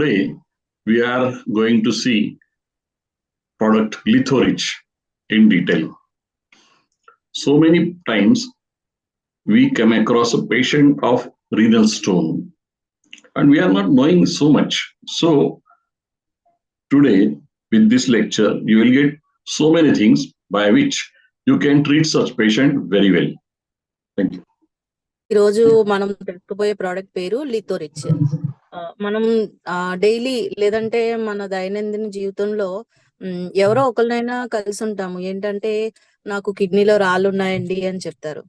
Today, we are going to see product Lithorich in detail. So many times we come across a patient of renal stone and we are not knowing so much. So today with this lecture, you will get so many things by which you can treat such patient very well. Thank you. ఈరోజు మనం తెలుసుకోబోయే product పేరు లిథోరిచ్. మనం daily లేదంటే మన దైనందిన జీవితంలో ఎవరో ఒకరినైనా కలిసి ఉంటాము. ఏంటంటే నాకు కిడ్నీలో రాళ్ళు ఉన్నాయండి అని చెప్తారు.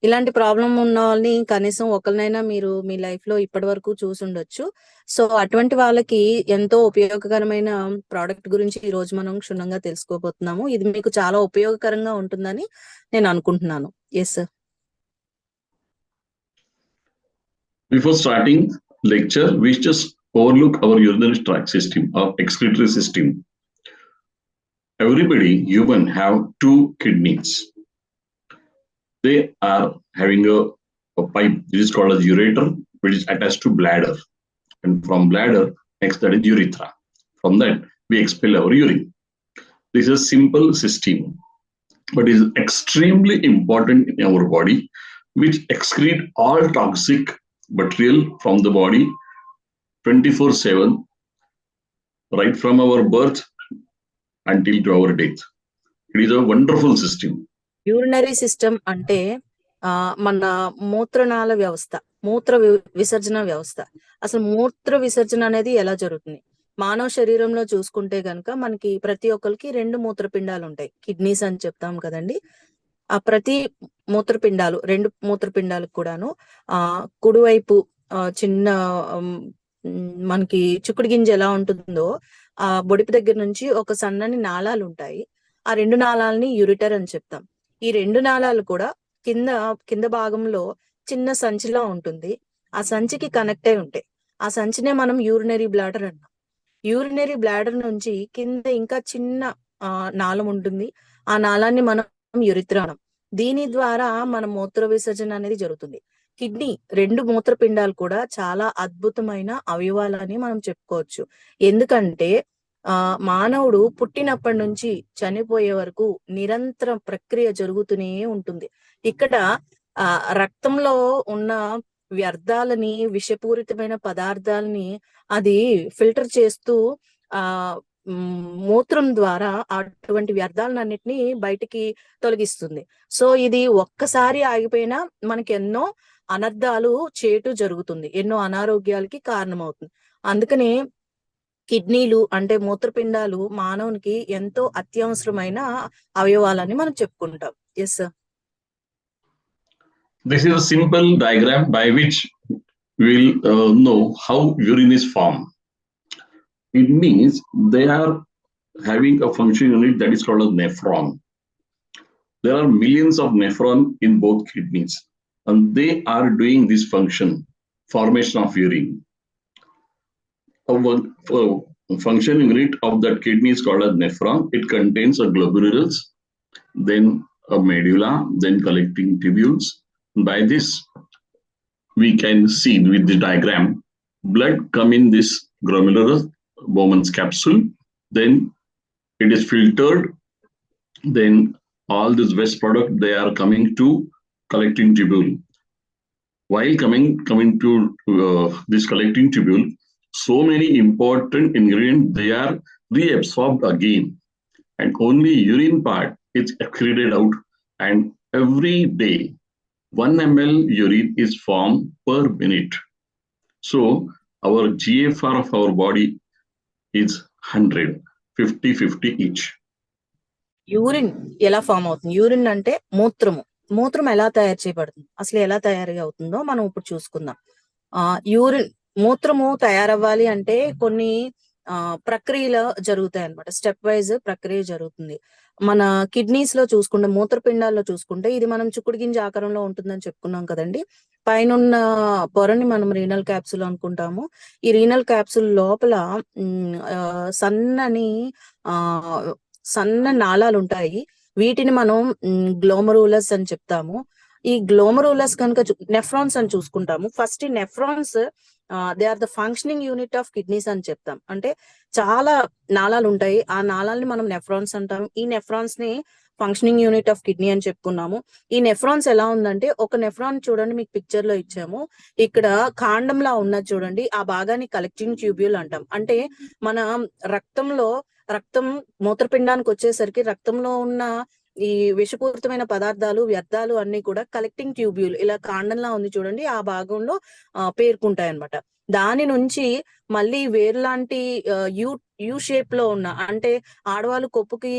ఇలాంటి ప్రాబ్లం ఉన్న వాళ్ళని కనీసం ఒకరినైనా మీరు మీ లైఫ్ లో ఇప్పటి వరకు చూసి ఉండొచ్చు. సో అటువంటి వాళ్ళకి ఎంతో ఉపయోగకరమైన ప్రోడక్ట్ గురించి ఈ రోజు మనం క్షుణ్ణంగా తెలుసుకోబోతున్నాము. ఇది మీకు చాలా ఉపయోగకరంగా ఉంటుందని నేను అనుకుంటున్నాను. Yes sir. Before starting lecture, we just overlook our urinary tract system or excretory system. Everybody, human, have two kidneys. They are having a pipe, which is called as ureter, which is attached to bladder. And from bladder, next that is urethra. From that, we expel our urine. This is a simple system, but is extremely important in our body, which excrete all toxic material from the body 24/7, right from our birth until to our death. It is a wonderful system. Urinary system అంటే మన మూత్రనాళ వ్యవస్థ, మూత్ర విసర్జన వ్యవస్థ. అసలు మూత్ర విసర్జన అనేది ఎలా జరుగుతుంది? మానవ శరీరంలో చూసుకుంటే గనక మనకి ప్రతి ఒక్కరికి 2 మూత్రపిండాలు ఉంటాయి. కిడ్నీస్ అని చెప్తాం కదండి. ఆ ప్రతి మూత్రపిండాలు 2 మూత్రపిండాలకు కూడాను కుడివైపు చిన్న మనకి చిక్కుడు గింజ ఎలా ఉంటుందో ఆ బొడిపి దగ్గర నుంచి ఒక సన్నని నాళాలు ఉంటాయి. ఆ 2 నాళాలని యూరిటర్ అని చెప్తాం. ఈ 2 నాళాలు కూడా కింద భాగంలో చిన్న సంచిలా ఉంటుంది. ఆ సంచికి కనెక్ట్ అయి ఉంటాయి. ఆ సంచినే మనం యూరినరీ బ్లాడర్ అన్నాం. యూరినరీ బ్లాడర్ నుంచి కింద ఇంకా చిన్న నాళం ఉంటుంది. ఆ నాళాన్ని మనం యూరిత్రా అనం. దీని ద్వారా మన మూత్ర విసర్జన అనేది జరుగుతుంది. కిడ్నీ 2 మూత్రపిండాలు కూడా చాలా అద్భుతమైన అవయవాలని మనం చెప్పుకోవచ్చు. ఎందుకంటే మానవుడు పుట్టినప్పటి నుంచి చనిపోయే వరకు నిరంతరం ప్రక్రియ జరుగుతూనే ఉంటుంది. ఇక్కడ రక్తంలో ఉన్న వ్యర్థాలని, విషపూరితమైన పదార్థాలని అది ఫిల్టర్ చేస్తూ మూత్రం ద్వారా అటువంటి వ్యర్థాలన్నిటిని బయటికి తొలగిస్తుంది. సో ఇది ఒక్కసారి ఆగిపోయినా మనకి ఎన్నో అనర్థాలు చేటు జరుగుతుంది, ఎన్నో అనారోగ్యాలకి కారణమవుతుంది. అందుకనే కిడ్నీలు అంటే మూత్రపిండాలు మానవునికి ఎంతో అత్యవసరమైన అవయవాలని మనం చెప్పుకుంటాం. Yes sir. This is a simple diagram by which we will know how urine is formed. It means they are having a function unit that is called a nephron. There are millions of nephron in both kidneys, and they are doing this function, formation of urine. A function unit of that kidney is called as nephron. It contains a glomerulus, then a medulla, then collecting tubules. By this, we can see with the diagram, blood come in this glomerulus, Bowman's capsule, then it is filtered, then all this waste product, they are coming to collecting tubule. While coming to this collecting tubule, so many important ingredients, they are reabsorbed again, and only urine part is excreted out, and every day 1 ml urine is formed per minute. So our GFR of our body is 100, 50 each. Urine ఎలా form అవుతుంది? Urine అంటే మూత్రం ఎలా తయారు చేయబడుతుంది, అసలు ఎలా తయారు అవుతుందో మనం ఇప్పుడు చూసుకుందాం. మూత్రము తయారవ్వాలి అంటే కొన్ని ప్రక్రియలు జరుగుతాయి అన్నమాట. స్టెప్ వైజ్ ప్రక్రియ జరుగుతుంది. మన కిడ్నీస్ లో చూసుకుంటే, మూత్రపిండాల్లో చూసుకుంటే ఇది మనం చిక్కుడు గింజ ఆకారంలో ఉంటుందని చెప్పుకున్నాం కదండి. పైన పొరని మనం రీనల్ క్యాప్సూల్ అనుకుంటాము. ఈ రీనల్ క్యాప్సూల్ లోపల సన్న నాళాలు ఉంటాయి. వీటిని మనం గ్లోమరూలస్ అని చెప్తాము. ఈ గ్లోమరూలస్ కనుక నెఫ్రాన్స్ అని చూసుకుంటాము. ఫస్ట్ ఈ nephrons they are the functioning unit of kidneys అని చెప్తాం. అంటే చాలా నాళాలు ఉంటాయి, ఆ నాళాలని మనం నెఫ్రాన్స్ అంటాం. ఈ నెఫ్రాన్స్ ని ఫంక్షనింగ్ యూనిట్ ఆఫ్ కిడ్నీ అని చెప్పుకున్నాము. ఈ నెఫ్రాన్స్ ఎలా ఉందంటే, ఒక నెఫ్రాన్ చూడండి, మీకు పిక్చర్ లో ఇచ్చాము, ఇక్కడ కాండంలా ఉన్నది చూడండి, ఆ భాగాన్ని కలెక్టింగ్ ట్యూబ్యూల్ అంటాం. అంటే మన రక్తం మూత్రపిండానికి వచ్చేసరికి రక్తంలో ఉన్న ఈ విషపూరితమైన పదార్థాలు, వ్యర్థాలు అన్ని కూడా కలెక్టింగ్ ట్యూబ్యూల్ ఇలా కాండంలా ఉంది చూడండి, ఆ భాగంలో పేర్కొంటాయి అన్నమాట. దాని నుంచి మళ్ళీ వేర్లాంటి యూ యూ షేప్ లో ఉన్న, అంటే ఆడవాళ్ళు కొప్పుకి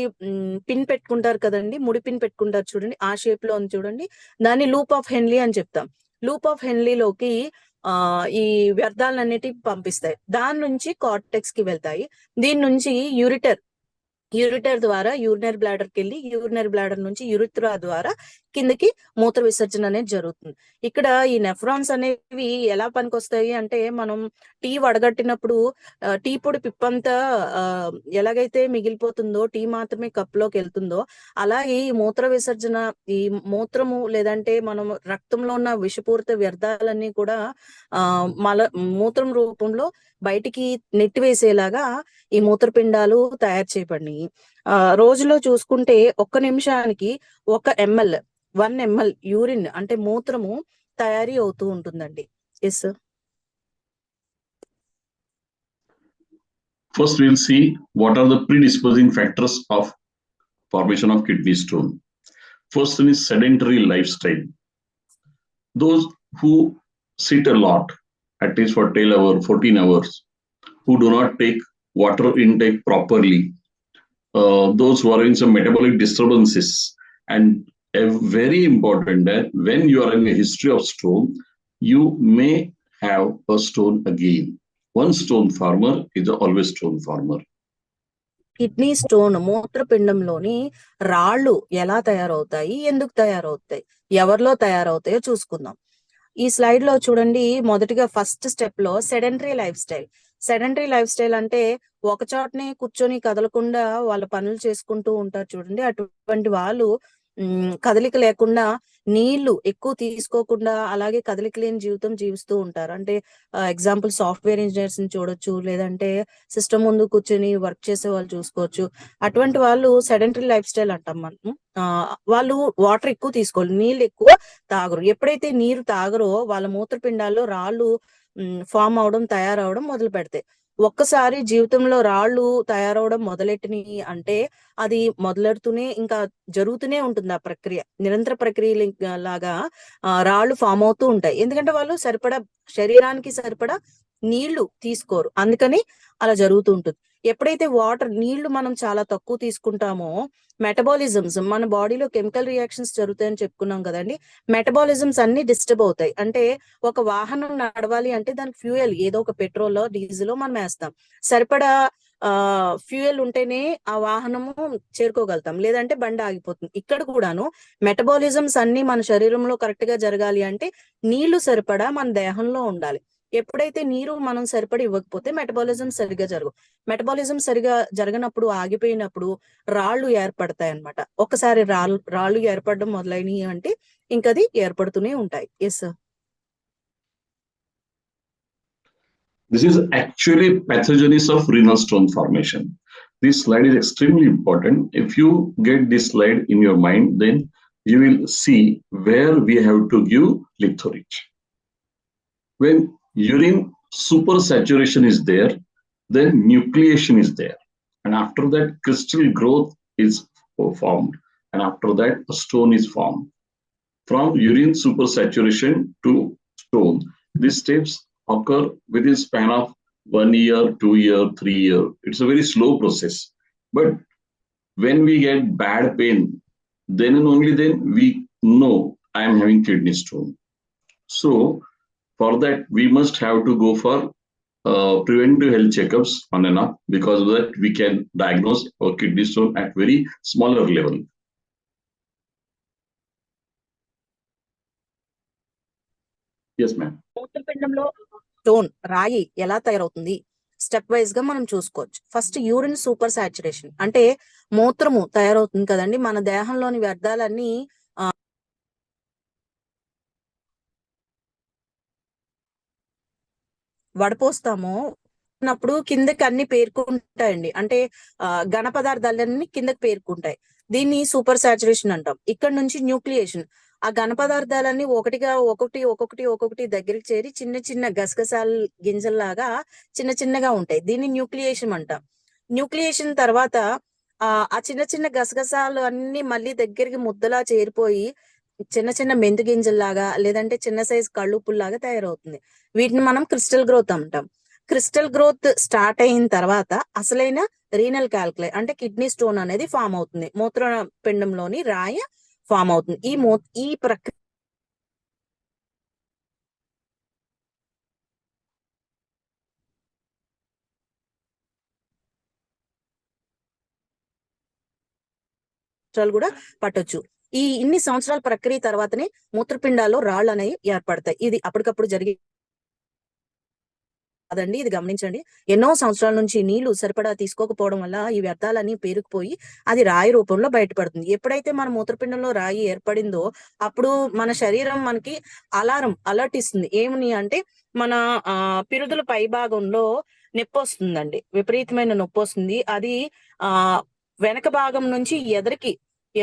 పిన్ పెట్టుకుంటారు కదండి, ముడి పిన్ పెట్టుకుంటారు చూడండి, ఆ షేప్ లో ఉంది చూడండి, దాన్ని లూప్ ఆఫ్ హెన్లీ అని చెప్తాం. లూప్ ఆఫ్ హెన్లీలోకి ఈ వ్యర్థాలన్నిటి పంపిస్తాయి. దాని నుంచి కార్టెక్స్ కి వెళ్తాయి. దీని నుంచి యూరిటర్ ద్వారా యూరినరీ బ్లాడర్ కి వెళ్ళి, యూరినరీ బ్లాడర్ నుంచి యూరిత్రా ద్వారా కిందకి మూత్ర విసర్జన అనేది జరుగుతుంది. ఇక్కడ ఈ నెఫ్రాన్స్ అనేవి ఎలా పనికొస్తాయి అంటే, మనం టీ వడగట్టినప్పుడు టీ పొడి పిప్పంతా ఎలాగైతే మిగిలిపోతుందో, టీ మాత్రమే కప్లోకి వెళ్తుందో, అలాగే ఈ మూత్ర విసర్జన, ఈ మూత్రము లేదంటే మనం రక్తంలో ఉన్న విషపూరిత వ్యర్థాలన్నీ కూడా మూత్రం రూపంలో బయటికి నెట్టివేసేలాగా ఈ మూత్రపిండాలు తయారు చేయబడినాయి. రోజులో చూసుకుంటే 1 నిమిషానికి 1 ml యూరిన్ అంటే మూత్రము తయారీ అవుతూ ఉంటుందండి. Yes sir. First, we'll see what are the predisposing factors of formation of kidney stone. First one is sedentary lifestyle. Those who sit a lot, at least for 12 hours, 14 hours, who do not take water intake properly, those who are in some metabolic disturbances, and very important that when you are in a history of stone, you may have a stone again. One stone farmer is always stone farmer. Kidney stone మూత్రపిండంలోని రాళ్ళు ఎలా తయారవుతాయి, ఎందుకు తయారవుతాయి, ఎవరిలో తయారవుతాయో చూసుకుందాం. ఈ స్లైడ్ లో చూడండి, మొదటిగా ఫస్ట్ స్టెప్ లో sedentary life style. Sedentary life style అంటే ఒక చోటనే కూర్చొని కదలకుండా వాళ్ళ పనులు చేసుకుంటూ ఉంటారు చూడండి, అటువంటి వాళ్ళు కదలిక లేకుండా, నీళ్లు ఎక్కువ తీసుకోకుండా, అలాగే కదలిక లేని జీవితం జీవిస్తూ ఉంటారు. అంటే ఎగ్జాంపుల్ సాఫ్ట్వేర్ ఇంజనీర్స్ ని చూడొచ్చు, లేదంటే సిస్టమ్ ముందు కూర్చొని వర్క్ చేసే వాళ్ళు చూసుకోవచ్చు. అటువంటి వాళ్ళు సెడెంటరీ లైఫ్ స్టైల్ అంటాం మనం. వాళ్ళు వాటర్ ఎక్కువ తీసుకోవాలి, నీళ్ళు ఎక్కువ తాగరు. ఎప్పుడైతే నీరు తాగరో వాళ్ళ మూత్రపిండాల్లో రాళ్ళు ఫామ్ అవడం, తయారవడం మొదలు పెడతాయి. ఒక్కసారి జీవితంలో రాళ్ళు తయారవడం మొదలెట్టినవి అంటే అది మొదలెడుతూనే ఇంకా జరుగుతూనే ఉంటుంది ఆ ప్రక్రియ, నిరంతర ప్రక్రియ లాగా రాళ్ళు ఫామ్ అవుతూ ఉంటాయి. ఎందుకంటే వాళ్ళు శరీరానికి సరిపడా నీళ్లు తీసుకోరు, అందుకని అలా జరుగుతూ ఉంటుంది. ఎప్పుడైతే నీళ్లు మనం చాలా తక్కువ తీసుకుంటామో, మెటబాలిజమ్స్, మన బాడీలో కెమికల్ రియాక్షన్స్ జరుగుతాయని చెప్పుకున్నాం కదండి, మెటబాలిజమ్స్ అన్ని డిస్టర్బ్ అవుతాయి. అంటే ఒక వాహనం నడవాలి అంటే దానికి ఫ్యూయల్ ఏదో ఒక పెట్రోల్ డీజిల్ మనం వేస్తాం, సరిపడా ఫ్యూయల్ ఉంటేనే ఆ వాహనము చేరుకోగలుగుతాం, లేదంటే బండి ఆగిపోతుంది. ఇక్కడ కూడాను మెటబాలిజమ్స్ అన్ని మన శరీరంలో కరెక్ట్ గా జరగాలి అంటే నీళ్లు సరిపడా మన దేహంలో ఉండాలి. ఎప్పుడైతే నీరు మనం సరిపడి ఇవ్వకపోతే మెటబాలిజం సరిగా మెటబాలిజం సరిగా జరగనప్పుడు, ఆగిపోయినప్పుడు రాళ్ళు ఏర్పడతాయి అన్నమాట. ఒకసారి రాళ్ళు ఏర్పడడం మొదలైనవి అంటే ఇంకది ఏర్పడుతూనే ఉంటాయి. Yes sir. This is actually pathogenesis of renal stone formation. This slide is extremely important. If you get this slide in your mind, then you will see where we have to give lithotrich. When urine supersaturation is there, then nucleation is there, and after that crystal growth is formed, and after that a stone is formed. From urine supersaturation to stone, these steps occur within span of 1 year, 2 year, 3 year. It's a very slow process, but when we get bad pain, then and only then we know I am having kidney stone. So for that we must have to go for preventive health checkups on and off. Because of that we can diagnose our kidney stone at very smaller level. Yes ma'am. మూత్రపిండంలో stone రాయి ఎలా తయారవుతుంది step wise గా మనం చూసుకోవచ్చు. First urine super saturation అంటే మూత్రము తయారవుతుంది కదండి, మన దేహంలోని వ్యర్థాలన్నీ వడపోస్తామో అప్పుడు కిందకి అన్ని పేర్కొంటాయండి. అంటే ఘన పదార్థాలన్నీ కిందకి పేర్కొంటాయి. దీన్ని సూపర్ సాచురేషన్ అంటాం. ఇక్కడ నుంచి న్యూక్లియేషన్. ఆ ఘన పదార్థాలన్నీ ఒక్కొక్కటి దగ్గరికి చేరి చిన్న చిన్న గసగసాల గింజల్లాగా చిన్న చిన్నగా ఉంటాయి. దీన్ని న్యూక్లియేషన్ అంటాం. న్యూక్లియేషన్ తర్వాత ఆ చిన్న చిన్న గసగసాలు అన్ని మళ్ళీ దగ్గరికి ముద్దలా చేరిపోయి చిన్న చిన్న మెంతు గింజల్లాగా లేదంటే చిన్న సైజు కళ్ళుప్పుల్లాగా తయారవుతుంది. వీటిని మనం క్రిస్టల్ గ్రోత్ అంటాం. క్రిస్టల్ గ్రోత్ స్టార్ట్ అయిన తర్వాత అసలైన రీనల్ క్యాల్కులై అంటే కిడ్నీ స్టోన్ అనేది ఫామ్ అవుతుంది. మూత్రపిండంలోని రాయ ఫామ్ అవుతుంది. ఈ ప్రక్రియ కూడా పట్టొచ్చు. ఇన్ని సంవత్సరాల ప్రక్రియ తర్వాతనే మూత్రపిండాల్లో రాళ్ళు అనేవి ఏర్పడతాయి. ఇది అప్పటికప్పుడు జరిగే అదండి. ఇది గమనించండి. ఎన్నో సంవత్సరాల నుంచి నీళ్లు సరిపడా తీసుకోకపోవడం వల్ల ఈ వ్యర్థాలన్నీ పేరుకుపోయి అది రాయి రూపంలో బయటపడుతుంది. ఎప్పుడైతే మన మూత్రపిండంలో రాయి ఏర్పడిందో అప్పుడు మన శరీరం మనకి అలర్ట్ ఇస్తుంది. ఏమని అంటే మన పిరుదుల పై భాగంలో నొప్పి వస్తుందండి. విపరీతమైన నొప్పి వస్తుంది. అది వెనక భాగం నుంచి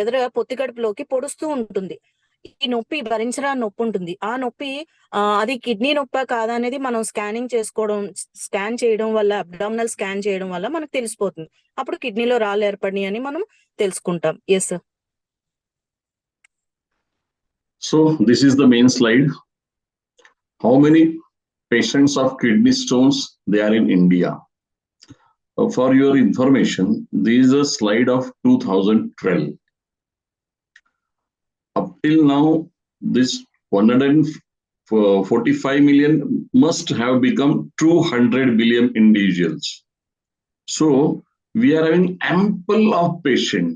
ఎదర పొత్తి కడుపులోకి పొడుస్తూ ఉంటుంది. ఈ నొప్పి భరించరాని నొప్పి ఉంటుంది. ఆ నొప్పి అది కిడ్నీ నొప్పా కాదా అనేది మనం స్కాన్ చేయడం వల్ల అబ్డామినల్ స్కాన్ చేయడం వల్ల మనకు తెలిసిపోతుంది. అప్పుడు కిడ్నీలో రాళ్ళు ఏర్పడినాయి అని మనం తెలుసుకుంటాం. Yes sir. So this is the main slide. How many patients of kidney stones they are in India? For your information, this is a slide of 2012. Up till now, this 145 million must have become 200 billion individuals. So we are having ample of patients.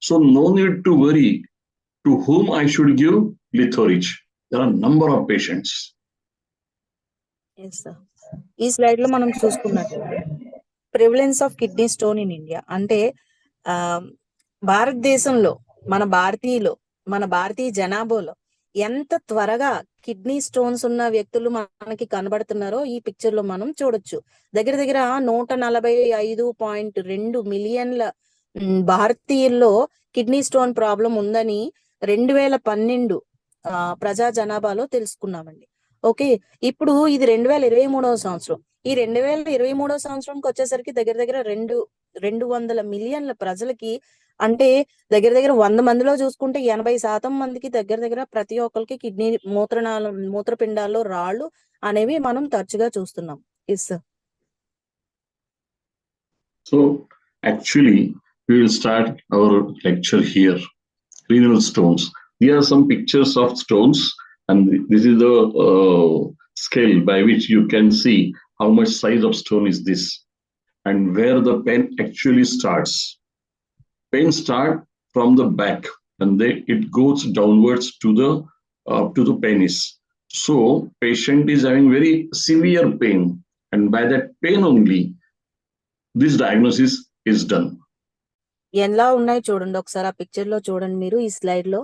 So no need to worry to whom I should give Lithoridge. There are number of patients. Yes, sir. ఈ slide లో మనం చూసుకున్నట్లయితే prevalence of kidney stone in India అంటే భారతదేశంలో మన భారతీయ జనాభాలో ఎంత త్వరగా కిడ్నీ స్టోన్స్ ఉన్న వ్యక్తులు మనకి కనబడుతున్నారో ఈ పిక్చర్ లో మనం చూడొచ్చు. దగ్గర 145.2 మిలియన్ల భారతీయుల్లో కిడ్నీ స్టోన్ ప్రాబ్లం ఉందని 2012 ప్రజా జనాభాలో తెలుసుకున్నామండి. ఓకే, ఇప్పుడు ఇది 2023వ సంవత్సరం. ఈ 2023వ సంవత్సరంకి వచ్చేసరికి దగ్గర 200 మిలియన్ల ప్రజలకి అంటే దగ్గర 100 మందిలో చూసుకుంటే 80% మందికి దగ్గర ప్రతి ఒక్కరికి కిడ్నీ మూత్రపిండాల్లో రాళ్ళు అనేవి మనం తరచుగా చూస్తున్నాం. Yes sir. So actually we will start our lecture here. Renal stones. Here are some pictures of stones and this is the scale by which you can see how much size of stone is this and where the pain actually starts. Pain start from the back and then it goes downwards to the penis. So patient is having very severe pain and by that pain only this diagnosis is done. ఎలా ఉన్నాయి చూడండి ఒకసారి ఆ picture లో చూడండి మీరు. ఈ slide లో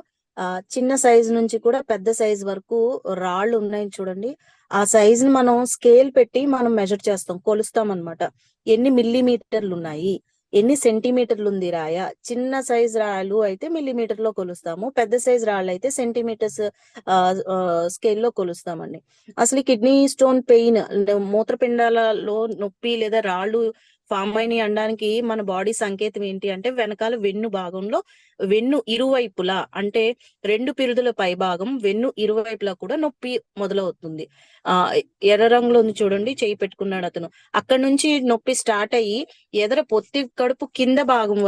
చిన్న సైజు నుంచి కూడా పెద్ద సైజు వరకు రాళ్ళు ఉన్నాయి చూడండి. ఆ సైజ్ ని మనం స్కేల్ పెట్టి మనం మెజర్ చేస్తాం, కొలుస్తాం అన్నమాట. ఎన్ని మిల్లీమీటర్లు ఉన్నాయి, ఎన్ని సెంటీమీటర్లు ఉంది రాయ. చిన్న సైజ్ రాళ్ళు అయితే మిల్లీమీటర్ లో కొలుస్తాము, పెద్ద సైజ్ రాళ్ళు అయితే సెంటీమీటర్స్ స్కేల్లో కొలుస్తామండి. అసలు కిడ్నీ స్టోన్ పెయిన్ మూత్రపిండాలలో నొప్పి లేదా రాళ్ళు ఫామ్ అయినాయి అనడానికి మన బాడీ సంకేతం ఏంటి అంటే వెనకాల వెన్ను భాగంలో వెన్ను ఇరువైపులా అంటే 2 పిరుదుల పై భాగం వెన్ను ఇరువైపులా కూడా నొప్పి మొదలవుతుంది. ఎర్ర రంగులో ఉంది చూడండి, చేయి పెట్టుకున్నాడు అతను. అక్కడ నుంచి నొప్పి స్టార్ట్ అయ్యి ఎదర పొత్తి కడుపు కింద భాగం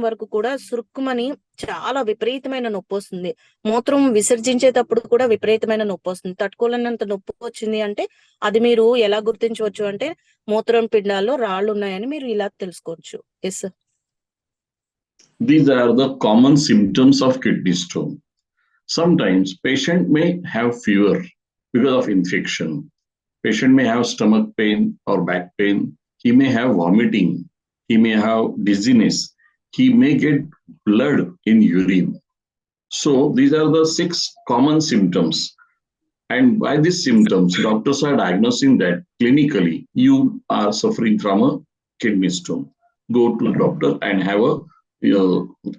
వరకు కూడా సురుక్కుమని చాలా విపరీతమైన నొప్పి వస్తుంది. మూత్రం విసర్జించేటప్పుడు కూడా విపరీతమైన నొప్పి వస్తుంది. తట్టుకోలేనంత నొప్పి వచ్చింది అంటే అది మీరు ఎలా గుర్తించవచ్చు అంటే మూత్రం పిండాల్లో రాళ్ళు ఉన్నాయని మీరు ఇలా తెలుసుకోవచ్చు. Yes sir. These are the common symptoms of kidney stone. Sometimes patient may have fever because of infection. Patient may have stomach pain or back pain. He may have vomiting. He may have dizziness. He may get blood in urine. So these are the 6 common symptoms. And by these symptoms, doctors are diagnosing that clinically you are suffering from a kidney stone. Go to the doctor and have a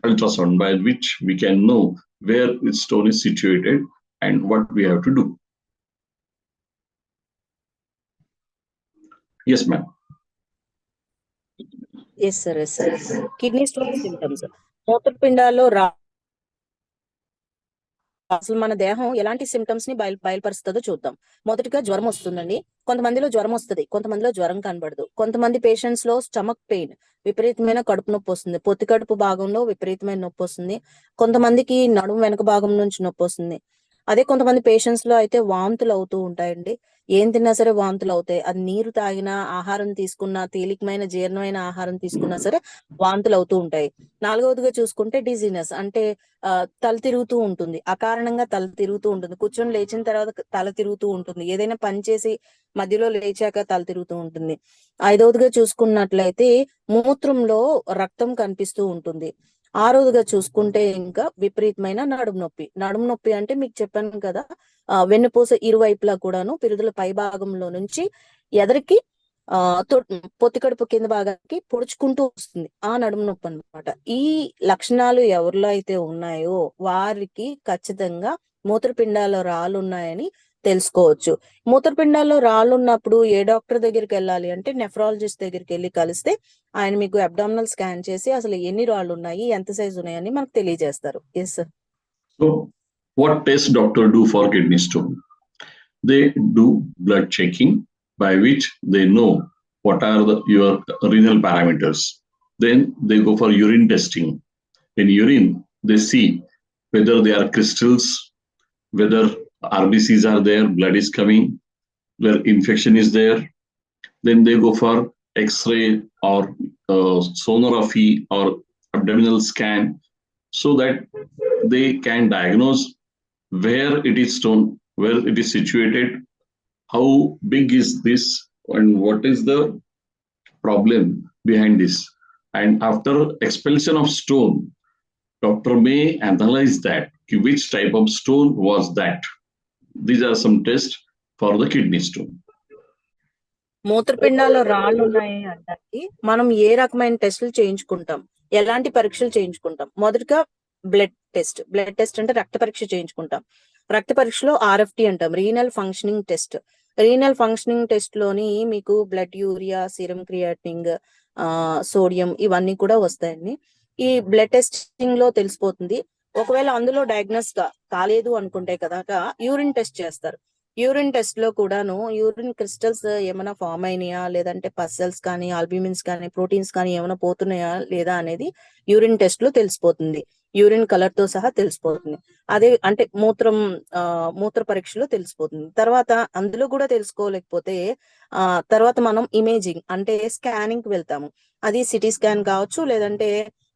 ultrasound by which we can know where the stone is situated and what we have to do. Yes, ma'am. Yes sir, yes sir. Kidney stone symptoms మూత్రపిండాల్లో అసలు మన దేహం ఎలాంటి symptoms ని బయలుపరుస్తుందో చూద్దాం. మొదటిగా జ్వరం వస్తుందండి. కొంతమందిలో జ్వరం వస్తుంది, కొంతమందిలో జ్వరం కనబడదు. కొంతమంది పేషెంట్స్ లో స్టమక్ పెయిన్, విపరీతమైన కడుపు నొప్పి వస్తుంది. పొత్తి కడుపు భాగంలో విపరీతమైన నొప్పి వస్తుంది. కొంతమందికి నడుము వెనక భాగం నుంచి నొప్పి వస్తుంది. అదే కొంతమంది పేషెంట్స్ లో అయితే వాంతులు అవుతూ ఉంటాయండి. ఏం తిన్నా సరే వాంతులు అవుతాయి. అది నీరు తాగినా, ఆహారం తీసుకున్నా, తేలికమైన జీర్ణమైన ఆహారం తీసుకున్నా సరే వాంతులు అవుతూ ఉంటాయి. నాలుగవదిగా చూసుకుంటే డిజీనెస్, అంటే తల తిరుగుతూ ఉంటుంది. అకారణంగా తల తిరుగుతూ ఉంటుంది. కూర్చొని లేచిన తర్వాత తల తిరుగుతూ ఉంటుంది. ఏదైనా పని చేసి మధ్యలో లేచాక తల తిరుగుతూ ఉంటుంది. ఐదవదిగా చూసుకున్నట్లయితే మూత్రంలో రక్తం కనిపిస్తూ ఉంటుంది. ఆరోదిగా చూసుకుంటే ఇంకా విపరీతమైన నడుము నొప్పి. నడుము నొప్పి అంటే మీకు చెప్పాను కదా, వెన్నుపూస ఇరువైపులా కూడాను పిరుదుల పై భాగంలో నుంచి ఎదరికి పొత్తికడుపు కింద భాగానికి పొడుచుకుంటూ వస్తుంది. ఆ నడుము నొప్పి అన్నమాట. ఈ లక్షణాలు ఎవరిలో అయితే ఉన్నాయో వారికి ఖచ్చితంగా మూత్రపిండాల్లో రాళ్ళు ఉన్నాయని తెలుసుకోవచ్చు. మూత్రపిండాల్లో రాళ్ళు ఉన్నప్పుడు ఏ డాక్టర్ దగ్గరికి వెళ్ళాలి అంటే నెఫ్రాలజిస్ట్ దగ్గరికి వెళ్ళి కలిస్తే ఆయన మీకు అబ్డామినల్ స్కాన్ చేసి అసలు ఎన్ని రాళ్ళు ఉన్నాయి, ఎంత సైజు ఉన్నాయని మనకు తెలియజేస్తారు. Yes sir. So, what test doctor do for kidney stone? They do blood checking by which they know what are your renal parameters. Then they go for urine testing. In urine, they see whether they are crystals, whether RBCs are there, blood is coming, where infection is there. Then they go for X-ray or sonography or abdominal scan so that they can diagnose where it is stone, where it is situated, how big is this, and what is the problem behind this. And after expulsion of stone, doctor may analyze that which type of stone was that. These are some tests for the kidney stone. మూత్రపిండాల్లో రాళ్ళు ఉన్నాయి అంటే మనం ఏ రకమైన టెస్టులు చేయించుకుంటాం, ఎలాంటి పరీక్షలు చేయించుకుంటాం? మొదటగా బ్లడ్ టెస్ట్ అంటే రక్త పరీక్ష చేయించుకుంటాం. రక్త పరీక్షలో RFT అంటాం, renal functioning test. Renal functioning test లోని మీకు blood urea, serum creatinine, sodium ఇవన్నీ కూడా వస్తాయండి. ఈ బ్లడ్ టెస్టింగ్ లో తెలిసిపోతుంది. ఒకవేళ అందులో డయాగ్నోస్ కాలేదు అనుకుంటే కనుక యూరిన్ టెస్ట్ చేస్తారు. యూరిన్ టెస్ట్ లో కూడాను యూరిన్ క్రిస్టల్స్ ఏమైనా ఫామ్ అయినాయా, లేదంటే పస్సెల్స్ కానీ, ఆల్బ్యూమిన్స్ కానీ, ప్రోటీన్స్ కానీ ఏమైనా పోతున్నాయా లేదా అనేది యూరిన్ టెస్ట్ లో తెలిసిపోతుంది. యూరిన్ కలర్ తో సహా తెలిసిపోతుంది. అదే అంటే మూత్ర పరీక్షలో తెలిసిపోతుంది. తర్వాత అందులో కూడా తెలుసుకోలేకపోతే తర్వాత మనం ఇమేజింగ్ అంటే స్కానింగ్ కి వెళ్తాము. అది సిటీ స్కాన్ కావచ్చు, లేదంటే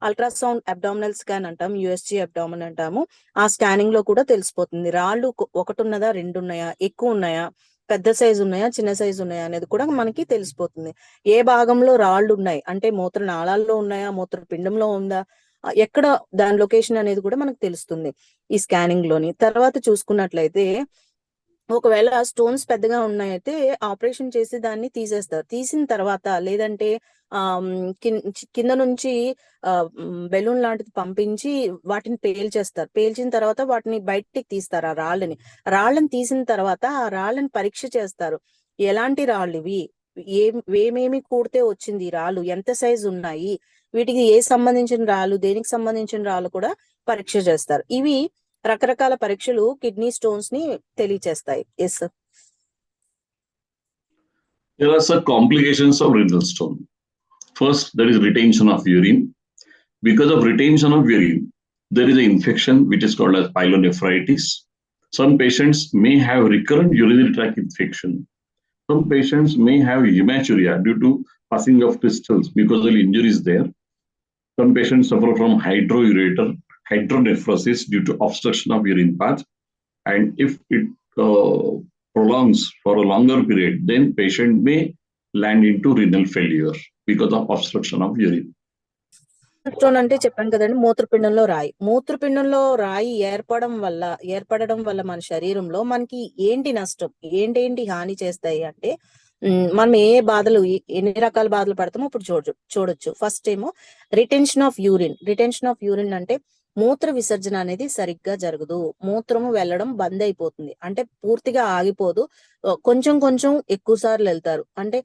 అల్ట్రాసౌండ్ అబ్డామినల్ స్కాన్ అంటాం, USG అబ్డామిన్ అంటాము. ఆ స్కానింగ్ లో కూడా తెలిసిపోతుంది రాళ్ళు ఒకటి ఉన్నదా, రెండు ఉన్నాయా, ఎక్కువ ఉన్నాయా, పెద్ద సైజు ఉన్నాయా, చిన్న సైజు ఉన్నాయా అనేది కూడా మనకి తెలిసిపోతుంది. ఏ భాగంలో రాళ్ళు ఉన్నాయి అంటే మూత్ర నాళాల్లో ఉన్నాయా, మూత్రపిండంలో ఉందా, ఎక్కడ దాని లొకేషన్ అనేది కూడా మనకు తెలుస్తుంది ఈ స్కానింగ్ లోని. తర్వాత చూసుకున్నట్లయితే ఒకవేళ స్టోన్స్ పెద్దగా ఉన్నాయైతే ఆపరేషన్ చేసి దాన్ని తీసేస్తారు. తీసిన తర్వాత లేదంటే కింద నుంచి బెలూన్ లాంటిది పంపించి వాటిని పేల్చేస్తారు. పేల్చిన తర్వాత వాటిని బయటికి తీస్తారు. ఆ రాళ్ళని తీసిన తర్వాత ఆ రాళ్ళని పరీక్ష చేస్తారు. ఎలాంటి రాళ్ళు ఇవి, ఏమేమి కూడితే వచ్చింది రాళ్ళు, ఎంత సైజు ఉన్నాయి, వీటికి ఏ సంబంధించిన రాళ్ళు, దేనికి సంబంధించిన రాళ్ళు కూడా పరీక్ష చేస్తారు. ఇవి రకరకాల పరీక్షలు కిడ్నీ స్టోన్స్ ని తెలియచేస్తాయి. Yes sir. There are some complications of renal stone. First, there is retention of urine. Because of retention of urine, there is an infection which is called as pyelonephritis. Some patients may have recurrent urinary tract infection. Some patients may have hematuria due to passing of crystals because the injury is there. Some patients suffer from hydronephrosis due to obstruction of urine path. And if it prolongs for a longer period, then patient may land into renal failure because of obstruction of urine. Stone అంటే చెప్పాను కదండి, మూత్రపిండంలో రాయి. మూత్రపిండంలో రాయి ఏర్పడడం వల్ల మన శరీరంలో మనకి ఏంటి నష్టం, ఏంటి హాని చేస్తాయి అంటే, మనం ఏ బాధలు ఎన్ని రకాల బాధలు పడతామో ఇప్పుడు చూడొచ్చు. ఫస్ట్ ఏమో రిటెన్షన్ ఆఫ్ యూరిన్ అంటే మూత్ర విసర్జన అనేది సరిగ్గా జరగదు. మూత్రము వెళ్ళడం బంద్ అయిపోతుంది. అంటే పూర్తిగా ఆగిపోదు. కొంచెం కొంచెం ఎక్కువ సార్లు వెళ్తారు. అంటే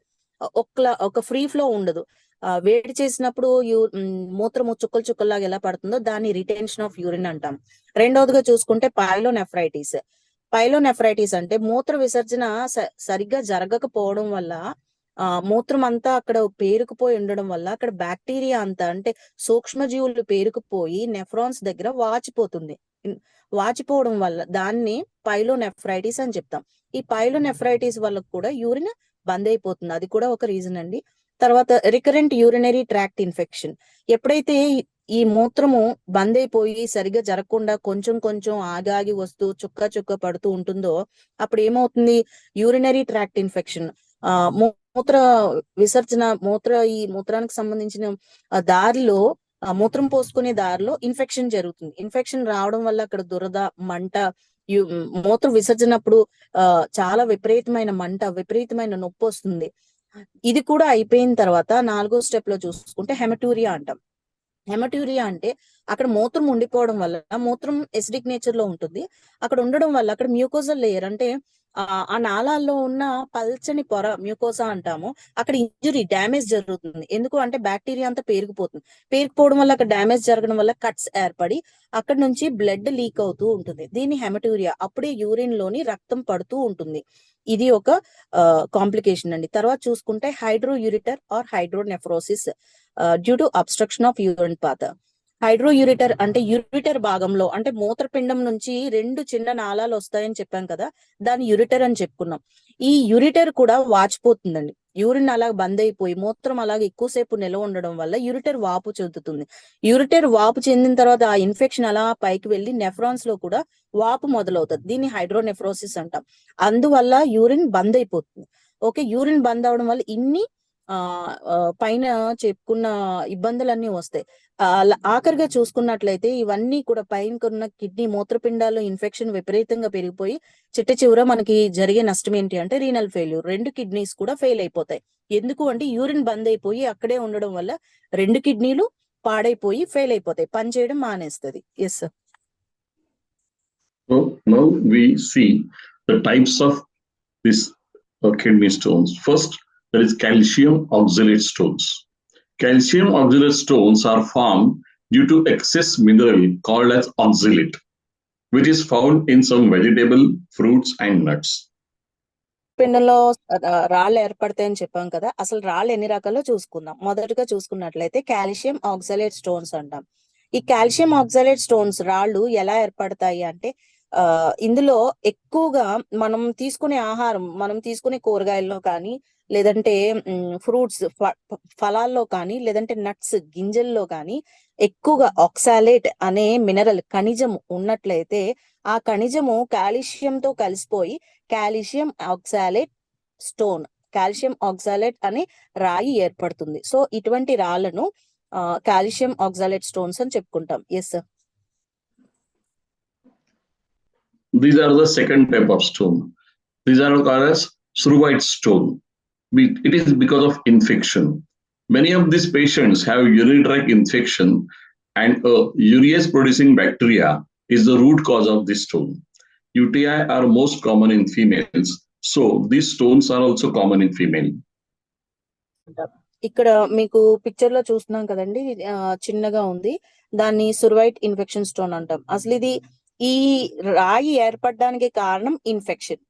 ఒక ఫ్రీ ఫ్లో ఉండదు. వేడి చేసినప్పుడు మూత్రము చుక్కలు చుక్కల్లాగా ఎలా పడుతుందో దాన్ని రిటెన్షన్ ఆఫ్ యూరిన్ అంటాం. రెండవదిగా చూసుకుంటే పైలోనెఫ్రైటిస్ అంటే మూత్ర విసర్జన సరిగ్గా జరగకపోవడం వల్ల మూత్రం అంతా అక్కడ పేరుకుపోయి ఉండడం వల్ల అక్కడ బ్యాక్టీరియా అంతా, అంటే సూక్ష్మజీవులు పేరుకుపోయి నెఫ్రాన్స్ దగ్గర వాచిపోవడం వల్ల దాన్ని పైలోనెఫ్రైటిస్ అని చెప్తాం. ఈ పైలోనెఫ్రైటిస్ వల్ల కూడా యూరిన్ బంద్ అయిపోతుంది. అది కూడా ఒక రీజన్ అండి. తర్వాత రికరెంట్ యూరినరీ ట్రాక్ట్ ఇన్ఫెక్షన్. ఎప్పుడైతే ఈ మూత్రము బంద్ అయిపోయి సరిగా జరగకుండా కొంచెం కొంచెం ఆగాగి వస్తూ చుక్క పడుతూ ఉంటుందో అప్పుడు ఏమవుతుంది, యూరినరీ ట్రాక్ట్ ఇన్ఫెక్షన్. మూత్ర విసర్జన ఈ మూత్రానికి సంబంధించిన దారిలో, మూత్రం పోసుకునే దారిలో ఇన్ఫెక్షన్ జరుగుతుంది. ఇన్ఫెక్షన్ రావడం వల్ల అక్కడ దురద, మంట, మూత్ర విసర్జనప్పుడు చాలా విపరీతమైన మంట, విపరీతమైన నొప్పి వస్తుంది. ఇది కూడా అయిపోయిన తర్వాత 4వ స్టెప్ లో చూసుకుంటే హెమటూరియా అంటాం. హెమటూరియా అంటే అక్కడ మూత్రం ఉండిపోవడం వల్ల, మూత్రం ఎసిడిక్ నేచర్ లో ఉంటుంది. అక్కడ ఉండడం వల్ల అక్కడ మ్యూకోజల్ లేయర్, అంటే ఆ నాళాల్లో ఉన్న పల్చని పొర మ్యూకోసా అంటాము. అక్కడ డ్యామేజ్ జరుగుతుంది. ఎందుకు అంటే బ్యాక్టీరియా అంతా పేరుకుపోవడం వల్ల అక్కడ డ్యామేజ్ జరగడం వల్ల కట్స్ ఏర్పడి అక్కడ నుంచి బ్లడ్ లీక్ అవుతూ ఉంటుంది. దీన్ని హెమటూరియా. అప్పుడే యూరిన్ లోని రక్తం పడుతూ ఉంటుంది. ఇది ఒక కాంప్లికేషన్ అండి. తర్వాత చూసుకుంటే hydroureter or hydronephrosis due to obstruction of urine path. Hydroureter అంటే యూరిటర్ భాగంలో, అంటే మూత్రపిండం నుంచి 2 చిన్న నాళాలు వస్తాయని చెప్పాం కదా, దాన్ని యూరిటర్ అని చెప్పుకున్నాం. ఈ యూరిటర్ కూడా వాచిపోతుందండి. యూరిన్ అలా బంద్ అయిపోయి మూత్రం అలాగే ఎక్కువసేపు నిల్వ ఉండడం వల్ల యూరిటర్ వాపు చెందుతుంది. యూరిటర్ వాపు చెందిన తర్వాత ఆ ఇన్ఫెక్షన్ అలా పైకి వెళ్లి నెఫ్రాన్స్ లో కూడా వాపు మొదలవుతుంది. దీన్ని హైడ్రోనెఫ్రోసిస్ అంటాం. అందువల్ల యూరిన్ బంద్ అయిపోతుంది. ఓకే, యూరిన్ బంద్ అవడం వల్ల ఇన్ని పైన చెప్పుకున్న ఇబ్బందులన్నీ వస్తాయి. ఆఖరిగా చూసుకున్నట్లయితే ఇవన్నీ కూడా పైన ఉన్న కిడ్నీ మూత్రపిండాల్లో ఇన్ఫెక్షన్ విపరీతంగా పెరిగిపోయి చివర మనకి జరిగే నష్టం ఏంటి అంటే రీనల్ ఫెయిల్యూర్. 2 కిడ్నీస్ కూడా ఫెయిల్ అయిపోతాయి. ఎందుకు అంటే యూరిన్ బంద్ అయిపోయి అక్కడే ఉండడం వల్ల 2 కిడ్నీలు పాడైపోయి ఫెయిల్ అయిపోతాయి, పని చేయడం మానేస్తుంది. Yes sir. So now we see the types of these kidney stones. First, there is calcium oxalate stones. Calcium oxalate stones are formed due to excess mineral called as oxalate, which is found in some vegetable, fruits and nuts. పిండంలో రాళ్ళు ఏర్పడతాయని చెప్పాం కదా, అసలు రాళ్ళు ఎన్ని రకాలో చూసుకుందాం. మొదటగా చూసుకున్నట్లయితే calcium oxalate stones అంటాం. ఈ కాల్షియం ఆక్సలేట్ స్టోన్స్ రాళ్ళు ఎలా ఏర్పడతాయి అంటే, ఇందులో ఎక్కువగా మనం తీసుకునే కూరగాయల్లో కానీ, లేదంటే ఫ్రూట్స్ ఫలాల్లో కానీ, లేదంటే నట్స్ గింజల్లో కానీ ఎక్కువగా ఆక్సాలేట్ అనే మినరల్ ఖనిజం ఉన్నట్లయితే ఆ ఖనిజము కాల్షియంతో కలిసిపోయి కాల్షియం ఆక్సాలేట్ అనే రాయి ఏర్పడుతుంది. సో ఇటువంటి రాళ్లను కాల్షియం ఆక్సాలేట్ స్టోన్స్ అని చెప్పుకుంటాం. Yes sir. These are the second type of stone. These are called as ceruvite stone. It is because of infection. Many of these patients have urinary tract infection, and urease producing bacteria is the root cause of this stone. UTI are most common in females, so these stones are also common in female. ఇక్కడ మీకు picture లో చూస్తున్నాం కదండి, చిన్నగా ఉంది. దాన్ని సురువైట్ infection stone అంటాం. అసలు ఇది ఈ రాయి ఏర్పడడానికి కారణం ఇన్ఫెక్షన్.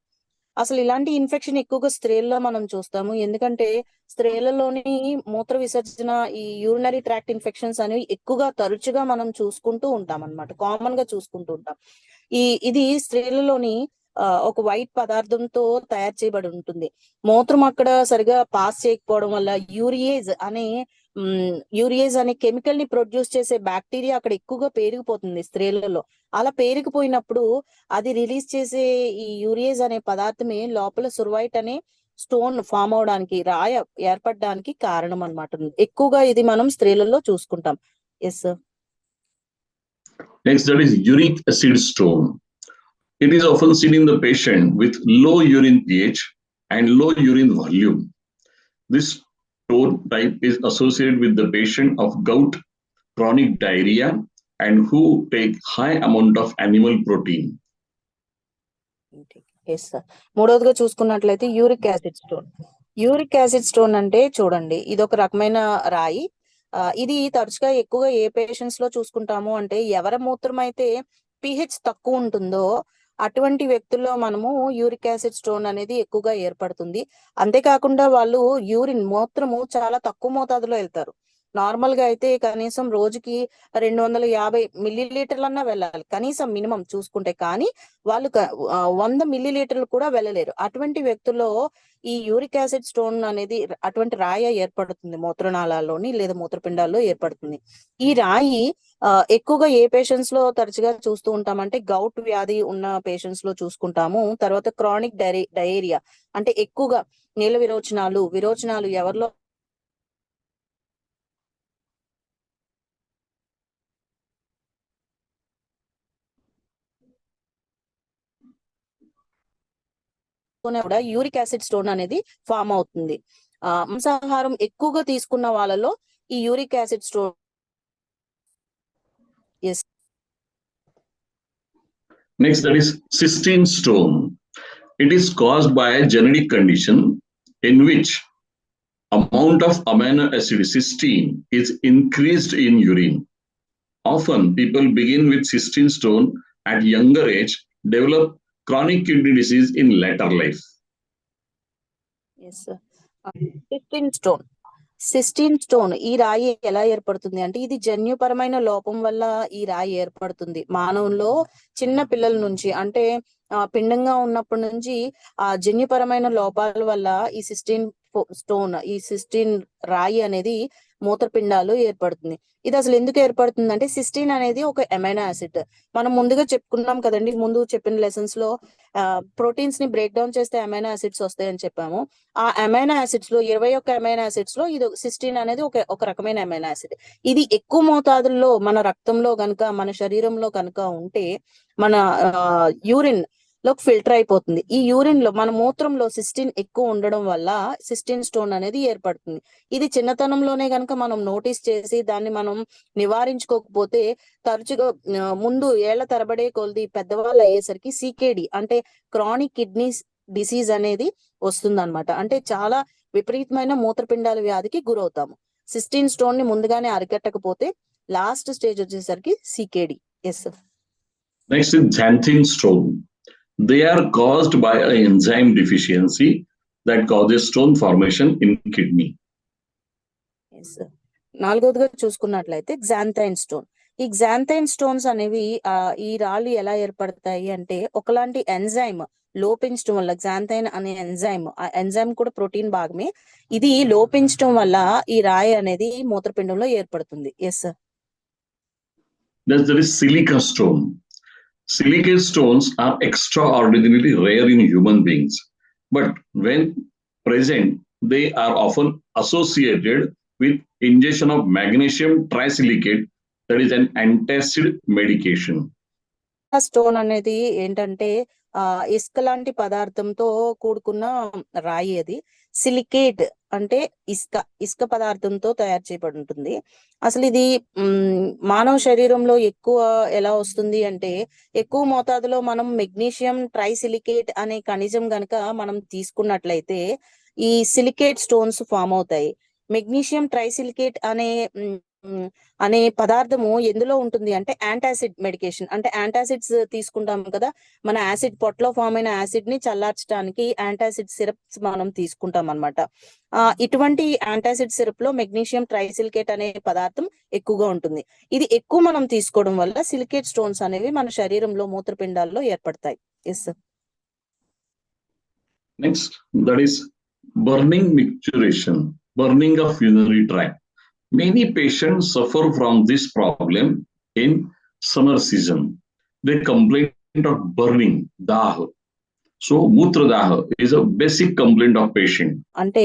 అసలు ఇలాంటి ఇన్ఫెక్షన్ ఎక్కువగా స్త్రీల్లో మనం చూస్తాము. ఎందుకంటే స్త్రీలలోని మూత్ర విసర్జన, ఈ యూరినరీ ట్రాక్ట్ ఇన్ఫెక్షన్స్ అనేవి ఎక్కువగా తరచుగా మనం చూసుకుంటూ ఉంటాం అన్నమాట, కామన్ గా చూసుకుంటూ ఉంటాం. ఇది స్త్రీలలోని ఒక వైట్ పదార్థంతో తయారు చేయబడి ఉంటుంది. మూత్రం అక్కడ సరిగా పాస్ చేయకపోవడం వల్ల యూరియేజ్ అనే కెమికల్ ని ప్రొడ్యూస్ చేసే బ్యాక్టీరియా అక్కడ ఎక్కువగా పేరుకుపోతుంది స్త్రీలలో. అలా పేరుకుపోయినప్పుడు అది రిలీజ్ చేసే ఈ యూరియేజ్ అనే పదార్థమే లోపల సురువైట్ అనే స్టోన్ ఫామ్ అవడానికి, రాయ ఏర్పడడానికి కారణం అన్నమాట. ఎక్కువగా ఇది మనం స్త్రీలలో చూసుకుంటాం. Yes, sir. Next, that is uric acid stone. It is often seen in the patient with low urine pH and low urine volume. This stone type is associated with the patient of gout, chronic diarrhea, and who take high amount of animal protein. Yes sir. మూడవదిగా చూసుకున్నట్లయితే uric acid stone. Uric acid stone అంటే చూడండి, ఇది ఒక రకమైన రాయి. ఇది తరచుగా ఎక్కువగా ఏ పేషెంట్స్ లో చూసుకుంటాము అంటే, ఎవరి మూత్రం అయితే pH తక్కువ ఉంటుందో అటువంటి వ్యక్తుల్లో మనము యూరిక్ యాసిడ్ స్టోన్ అనేది ఎక్కువగా ఏర్పడుతుంది. అంతేకాకుండా వాళ్ళు మూత్రము చాలా తక్కువ మోతాదులో వెళ్తారు. నార్మల్ గా అయితే కనీసం రోజుకి 250 మిల్లీలీటర్లన్నా వెళ్ళాలి, కనీసం మినిమం చూసుకుంటే. కానీ వాళ్ళు 100 మిల్లీలీటర్లు కూడా వెళ్ళలేరు. అటువంటి వ్యక్తుల్లో ఈ యూరిక్ యాసిడ్ స్టోన్ అనేది అటువంటి రాయి ఏర్పడుతుంది, మూత్రనాళాల్లోని లేదా మూత్రపిండాల్లో ఏర్పడుతుంది. ఈ రాయి ఎక్కువగా ఏ పేషెంట్స్ లో తరచుగా చూస్తూ ఉంటామంటే, గౌట్ వ్యాధి ఉన్న పేషెంట్స్ లో చూసుకుంటాము. తర్వాత క్రానిక్ డయేరియా అంటే ఎక్కువగా నీళ్ళ విరోచనాలు ఎవరిలో కూడా యూరిక్ యాసిడ్ స్టోన్ అనేది ఫామ్ అవుతుంది. మాంసాహారం ఎక్కువగా తీసుకున్న వాళ్ళలో ఈ uric acid stone. Yes. Next, that is cystine stone. It is caused by a genetic condition in which amount of amino acid cysteine is increased in urine. Often, people begin with cystine stone at younger age, develop chronic kidney disease in later life. Yes. Cystine stone ఈ రాయి ఎలా ఏర్పడుతుంది అంటే, ఇది జన్యుపరమైన లోపం వల్ల ఈ రాయి ఏర్పడుతుంది. మానవుల్లో చిన్న పిల్లల నుంచి, అంటే పిండంగా ఉన్నప్పటి నుంచి ఆ జన్యుపరమైన లోపాల వల్ల ఈ సిస్టీన్ రాయి అనేది మూత్రపిండాలు ఏర్పడుతుంది. ఇది అసలు ఎందుకు ఏర్పడుతుంది అంటే, సిస్టీన్ అనేది ఒక అమైనో యాసిడ్. మనం ముందుగా చెప్పుకున్నాం కదండి, ముందు చెప్పిన లెసన్స్ లో ప్రోటీన్స్ ని బ్రేక్ డౌన్ చేస్తే అమైనో యాసిడ్స్ వస్తాయని చెప్పాము. ఆ అమైనో యాసిడ్స్ లో 21 అమైనో యాసిడ్స్ లో ఇది సిస్టీన్ అనేది ఒక రకమైన అమైనో యాసిడ్. ఇది ఎక్కువ మోతాదుల్లో మన రక్తంలో కనుక, మన శరీరంలో కనుక ఉంటే మన యూరిన్ లోకి ఫిల్టర్ అయిపోతుంది. ఈ యూరిన్ లో, మన మూత్రంలో సిస్టీన్ ఎక్కువ ఉండడం వల్ల సిస్టీన్ స్టోన్ అనేది ఏర్పడుతుంది. ఇది చిన్నతనంలోనే కనుక మనం నోటీస్ చేసి దాన్ని మనం నివారించుకోకపోతే తరచుగా ముందు ఏళ్ల తరబడే కొద్ది పెద్దవాళ్ళు అయ్యేసరికి CKD అంటే క్రానిక్ కిడ్నీ డిసీజ్ అనేది వస్తుందన్నమాట. అంటే చాలా విపరీతమైన మూత్రపిండాల వ్యాధికి గురవుతాము. సిస్టీన్ స్టోన్ ని ముందుగానే అరికట్టకపోతే లాస్ట్ స్టేజ్ వచ్చేసరికి CKD. Yes. Next is xanthine stone. They are caused by an enzyme deficiency that causes stone formation in kidney. Yes. నాలుగోదిగా చూసుకున్నట్లయితే xanthine స్టోన్. ఈ xanthine స్టోన్స్ అనేవి ఈ రాళ్ళు ఎలా ఏర్పడతాయి అంటే, ఒకలాంటి ఎంజైమ్ లోపించడం వల్ల, xanthine అనే ఎంజైమ్, ఆ ఎంజైమ్ కూడా ప్రోటీన్ భాగమే, ఇది లోపించడం వల్ల ఈ రాయి అనేది మూత్రపిండంలో ఏర్పడుతుంది. Yes. There is silica stone. Silicate stones are extraordinarily rare in human beings, but when present, they are often associated with ingestion of magnesium trisilicate, that is an antacid medication. Stone అనేది ఏంటంటే ఇసుక లాంటి పదార్థంతో కూడుకున్న రాయి. అది silicate అంటే ఇసుక పదార్థంతో తయారు చేయబడి ఉంటుంది. అసలు ఇది మానవ శరీరంలో ఎక్కువ ఎలా వస్తుంది అంటే, ఎక్కువ మోతాదులో మనం మెగ్నీషియం ట్రైసిలికేట్ అనే ఖనిజం గనక మనం తీసుకున్నట్లయితే ఈ సిలికేట్ స్టోన్స్ ఫామ్ అవుతాయి. మెగ్నీషియం ట్రైసిలికేట్ అనే పదార్థము ఎందులో ఉంటుంది అంటే, యాంటాసిడ్ మెడికేషన్. అంటే యాంటాసిడ్స్ తీసుకుంటాం కదా, మన యాసిడ్ పొట్టలో ఫామ్ అయిన యాసిడ్ ని చల్లార్చడానికి యాంటాసిడ్ సిరప్స్ మనం తీసుకుంటాం అన్నమాట. ఇటువంటి యాంటాసిడ్ సిరప్ లో మెగ్నీషియం ట్రైసిలికేట్ అనే పదార్థం ఎక్కువగా ఉంటుంది. ఇది ఎక్కువ మనం తీసుకోవడం వల్ల సిలికేట్ స్టోన్స్ అనేవి మన శరీరంలో మూత్రపిండాల్లో ఏర్పడతాయి. Yes. Next, that is burning micturition, burning of urinary tract. Many patients suffer from this problem in summer season. They complain of burning, dah. So, mutra dah is a basic complaint of patient. అంటే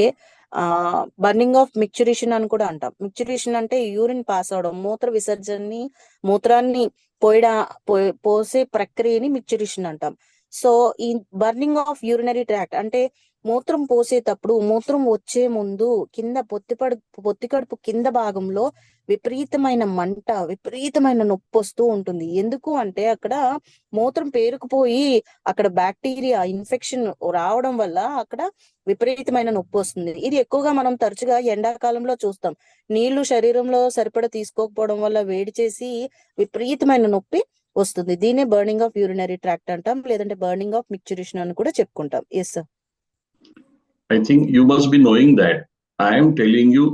burning of micturition అని కూడా అంటాం. Micturition అంటే urine pass అవడం, మూత్రాన్ని పోసే ప్రక్రియని micturition అంటాం. So ఈ బర్నింగ్ ఆఫ్ యూరినరీ ట్రాక్ట్ అంటే మూత్రం పోసేటప్పుడు మూత్రం వచ్చే ముందు కింద పొత్తి కడుపు కింద భాగంలో విపరీతమైన మంట, విపరీతమైన నొప్పి వస్తూ ఉంటుంది. ఎందుకు అంటే అక్కడ మూత్రం పేరుకుపోయి అక్కడ బ్యాక్టీరియా ఇన్ఫెక్షన్ రావడం వల్ల అక్కడ విపరీతమైన నొప్పి వస్తుంది. ఇది ఎక్కువగా మనం తరచుగా ఎండాకాలంలో చూస్తాం. నీళ్లు శరీరంలో సరిపడా తీసుకోకపోవడం వల్ల వేడి చేసి విపరీతమైన నొప్పి వస్తుంది. దీనే బర్నింగ్ ఆఫ్ యూరినరీ ట్రాక్ట్ అంటాం, లేదంటే బర్నింగ్ ఆఫ్ మిక్చురేషన్ అని కూడా చెప్పుకుంటాం. Yes sir. I think you must be knowing that I am telling you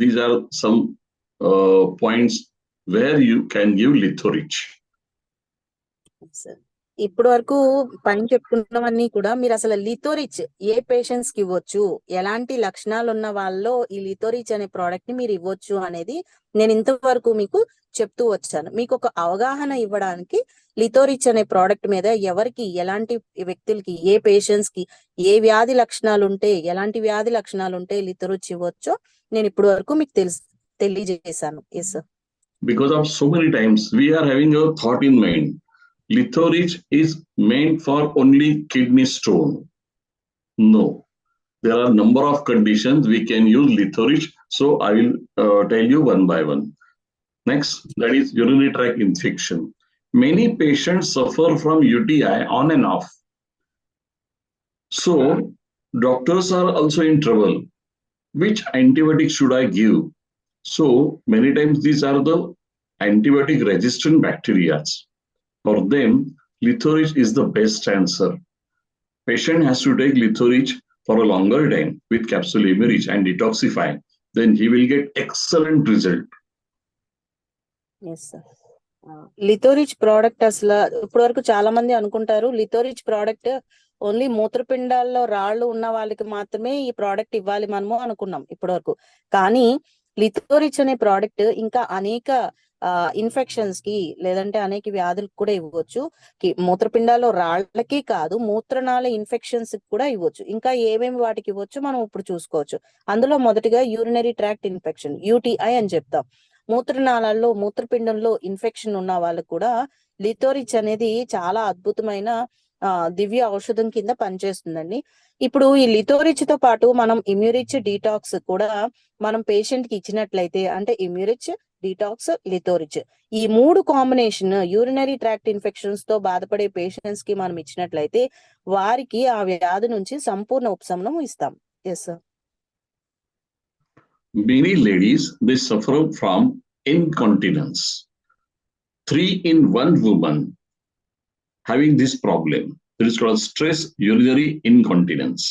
these are some points where you can give Lithoridge. ఇప్పుడు వరకు పైన చెప్పుకున్నవన్నీ కూడా మీరు అసలు లిథోరిచ్ ఏ పేషెంట్స్ కి ఇవ్వచ్చు, ఎలాంటి లక్షణాలు ఉన్న వాళ్ళలో ఈ లిథోరిచ్ అనే ప్రోడక్ట్ ని మీరు ఇవ్వచ్చు అనేది నేను ఇంతవరకు మీకు చెప్తూ వచ్చాను. మీకు ఒక అవగాహన ఇవ్వడానికి లిథోరిచ్ అనే ప్రోడక్ట్ మీద ఎవరికి, ఎలాంటి వ్యక్తులకి, ఏ పేషెంట్స్ కి ఏ వ్యాధి లక్షణాలు ఉంటే, ఎలాంటి వ్యాధి లక్షణాలు ఉంటే లిథోరిచ్ ఇవ్వచ్చో నేను ఇప్పుడు వరకు మీకు తెలియజేశాను. Yes sir. Because of so many times we are having a thought in mind, Lithoridge is meant for only kidney stone. No, there are a number of conditions we can use Lithoridge. So I will tell you one by one. Next, that is urinary tract infection. Many patients suffer from UTI on and off. So doctors are also in trouble. Which antibiotic should I give? So many times these are the antibiotic resistant bacteria. For them, Lithoridge is the best answer. Patient has to take Lithoridge for a longer time with capsule Imuridge and detoxify. Then he will get excellent result. Yes, sir. Lithorich product అసలు ఇప్పటి వరకు చాలా మంది అనుకుంటారు లిథోరిచ్ product only మూత్రపిండాల్లో రాళ్లు ఉన్న వాళ్ళకి మాత్రమే ఈ ప్రోడక్ట్ ఇవ్వాలి మనము అనుకున్నాం ఇప్పటి వరకు. కానీ లిథోరిచ్ అనే ప్రోడక్ట్ ఇంకా అనేక ఇన్ఫెక్షన్స్ కి లేదంటే అనేక వ్యాధులకు కూడా ఇవ్వచ్చు. మూత్రపిండాల్లో రాళ్లకి కాదు, మూత్రనాళ ఇన్ఫెక్షన్స్ కూడా ఇవ్వచ్చు. ఇంకా ఏమేమి వాటికి ఇవ్వచ్చు మనం ఇప్పుడు చూసుకోవచ్చు. అందులో మొదటిగా యూరినరీ ట్రాక్ట్ ఇన్ఫెక్షన్, యూటీఐ అని చెప్తాం. మూత్రనాళాల్లో మూత్రపిండంలో ఇన్ఫెక్షన్ ఉన్న వాళ్ళకు కూడా లిథోరిచ్ అనేది చాలా అద్భుతమైన దివ్య ఔషధం కింద పనిచేస్తుందండి. ఇప్పుడు ఈ లిథోరిచ్ తో పాటు మనం ఇమ్యూరిచ్ డీటాక్స్ కూడా మనం పేషెంట్ కి ఇచ్చినట్లయితే, అంటే ఇమ్యూరిచ్ డీటాక్స్ లిథోరిచ్ ఈ మూడు కాంబినేషన్ యూరినరీ ట్రాక్ట్ ఇన్ఫెక్షన్స్ తో బాధపడే పేషెంట్స్ కి మనం ఇచ్చినట్లయితే వారికి ఆ వ్యాధి నుంచి సంపూర్ణ ఉపశమనం ఇస్తాం. Yes sir. Many ladies, they suffer from incontinence. 3 in 1 woman having this problem. It is called stress urinary incontinence.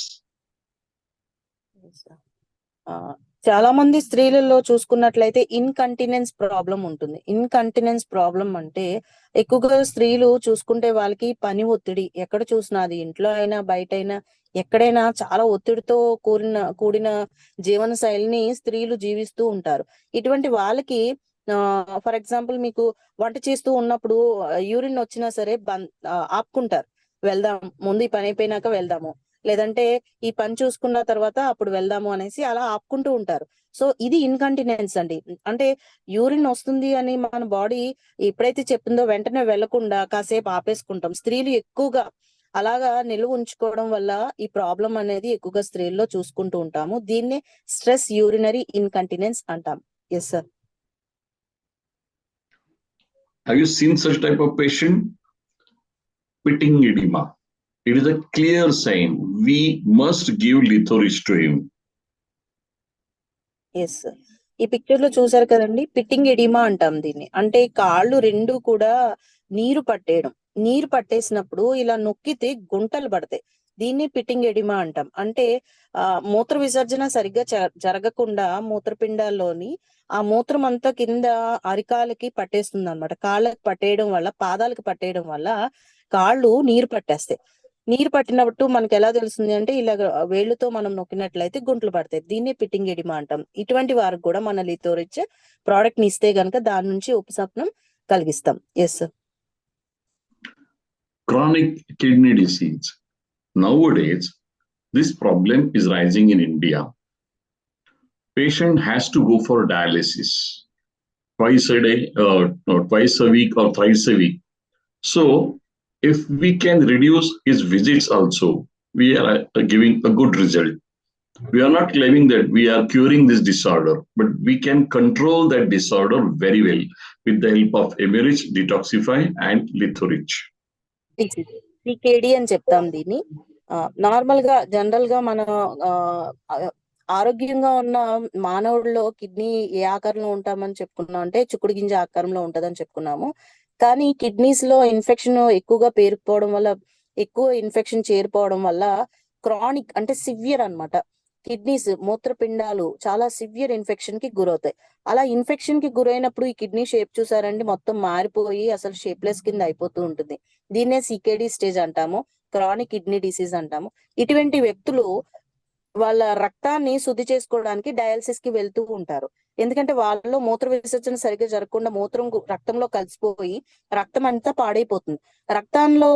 చాలా మంది స్త్రీలలో చూసుకున్నట్లయితే ఇన్కంటినెన్స్ ప్రాబ్లం ఉంటుంది. ఇన్కంటినెన్స్ ప్రాబ్లం అంటే ఎక్కువగా స్త్రీలు చూసుకుంటే వాళ్ళకి పని ఒత్తిడి, ఎక్కడ చూసినా అది ఇంట్లో అయినా బయట అయినా ఎక్కడైనా చాలా ఒత్తిడితో కూడిన జీవన శైలిని స్త్రీలు జీవిస్తూ ఉంటారు. ఇటువంటి వాళ్ళకి ఫర్ ఎగ్జాంపుల్ మీకు వంట చేస్తూ ఉన్నప్పుడు యూరిన్ వచ్చినా సరే ఆపుకుంటారు, వెళ్దాం ముందు ఈ పని అయిపోయినాక వెళ్దాము, లేదంటే ఈ పని చూసుకున్న తర్వాత అప్పుడు వెళ్దాము అనేసి అలా ఆపుకుంటూ ఉంటారు. సో ఇది ఇన్కంటినెన్స్ అండి. అంటే యూరిన్ వస్తుంది అని మన బాడీ ఎప్పుడైతే చెప్పిందో వెంటనే వెళ్లకుండా కాసేపు ఆపేసుకుంటాం. స్త్రీలు ఎక్కువగా అలాగా నిలువ ఉంచుకోవడం వల్ల ఈ ప్రాబ్లం అనేది ఎక్కువగా స్త్రీల్లో చూసుకుంటూ ఉంటాము. దీన్నే స్ట్రెస్ యూరినరీ ఇన్కంటినెన్స్ అంటాం. Yes sir. Have you seen such type of patient? Pitting edema. It is a clear sign. We must give Lithoridge to him. Yes, ఈ పిక్చర్ లో చూసారు కదండి, పిట్టింగ్ ఎడిమా అంటాం దీన్ని. అంటే కాళ్ళు రెండు కూడా నీరు పట్టేసినప్పుడు ఇలా నొక్కితే గుంటలు పడతాయి. దీన్ని పిట్టింగ్ ఎడిమా అంటాం. అంటే మూత్ర విసర్జన సరిగ్గా జరగకుండా మూత్రపిండాల్లోని ఆ మూత్రం అంతా కింద అరికాలకి పట్టేస్తుంది అనమాట. కాళ్ళకి పట్టేయడం వల్ల, పాదాలకు పట్టేయడం వల్ల కాళ్ళు నీరు పట్టేస్తాయి. నీరు పట్టినప్పుడు మనకి ఎలా తెలుస్తుంది అంటే ఇలా వేళ్లతో మనం నొక్కినట్లయితే గుంటలు పడతాయి. దీన్ని పిట్టింగ్ ఎడిమా అంటాం. ఇటువంటి వారికి కూడా మన లిథోరిచ్ ప్రోడక్ట్ ని ఇస్తే గనక దాని నుంచి ఉపశమనం కలిగిస్తాం. Yes. Chronic kidney disease. Nowadays, this problem is rising in India. patient has to go for dialysis twice a day, or twice a week, or thrice a week. So, if we can reduce his visits also, we are giving a good result. We are not claiming that we are curing this disorder, but we can control that disorder very well with the help of Emerich, Detoxify, and Lithoridge. CKD అని చెప్తాం దీన్ని. Normal గా general గా మన ఆరోగ్యంగా ఉన్న మానవుడిలో kidney ఏ ఆకారంలో ఉంటామని చెప్పుకున్నాం అంటే చుక్కుడు గింజ ఆకారంలో ఉంటదని చెప్పుకున్నాము. కానీ కిడ్నీస్ లో ఇన్ఫెక్షన్ ఎక్కువగా పేరుకుపోవడం వల్ల, ఎక్కువ ఇన్ఫెక్షన్ చేరిపోవడం వల్ల క్రానిక్ అంటే సివియర్ అన్నమాట. కిడ్నీస్ మూత్రపిండాలు చాలా సివియర్ ఇన్ఫెక్షన్ కి గురవుతాయి. అలా ఇన్ఫెక్షన్ కి గురైనప్పుడు ఈ కిడ్నీ షేప్ చూసారండి మొత్తం మారిపోయి అసలు షేప్లెస్ కింద అయిపోతూ ఉంటుంది. దీన్నే సికేడి స్టేజ్ అంటాము, క్రానిక్ కిడ్నీ డిసీజ్ అంటాము. ఇటువంటి వ్యక్తులు వాళ్ళ రక్తాన్ని శుద్ధి చేసుకోవడానికి డయాలసిస్ కి వెళ్తూ ఉంటారు. ఎందుకంటే వాళ్ళలో మూత్ర విసర్జన సరిగ్గా జరగకుండా మూత్రం రక్తంలో కలిసిపోయి రక్తం అంతా పాడైపోతుంది. రక్తంలో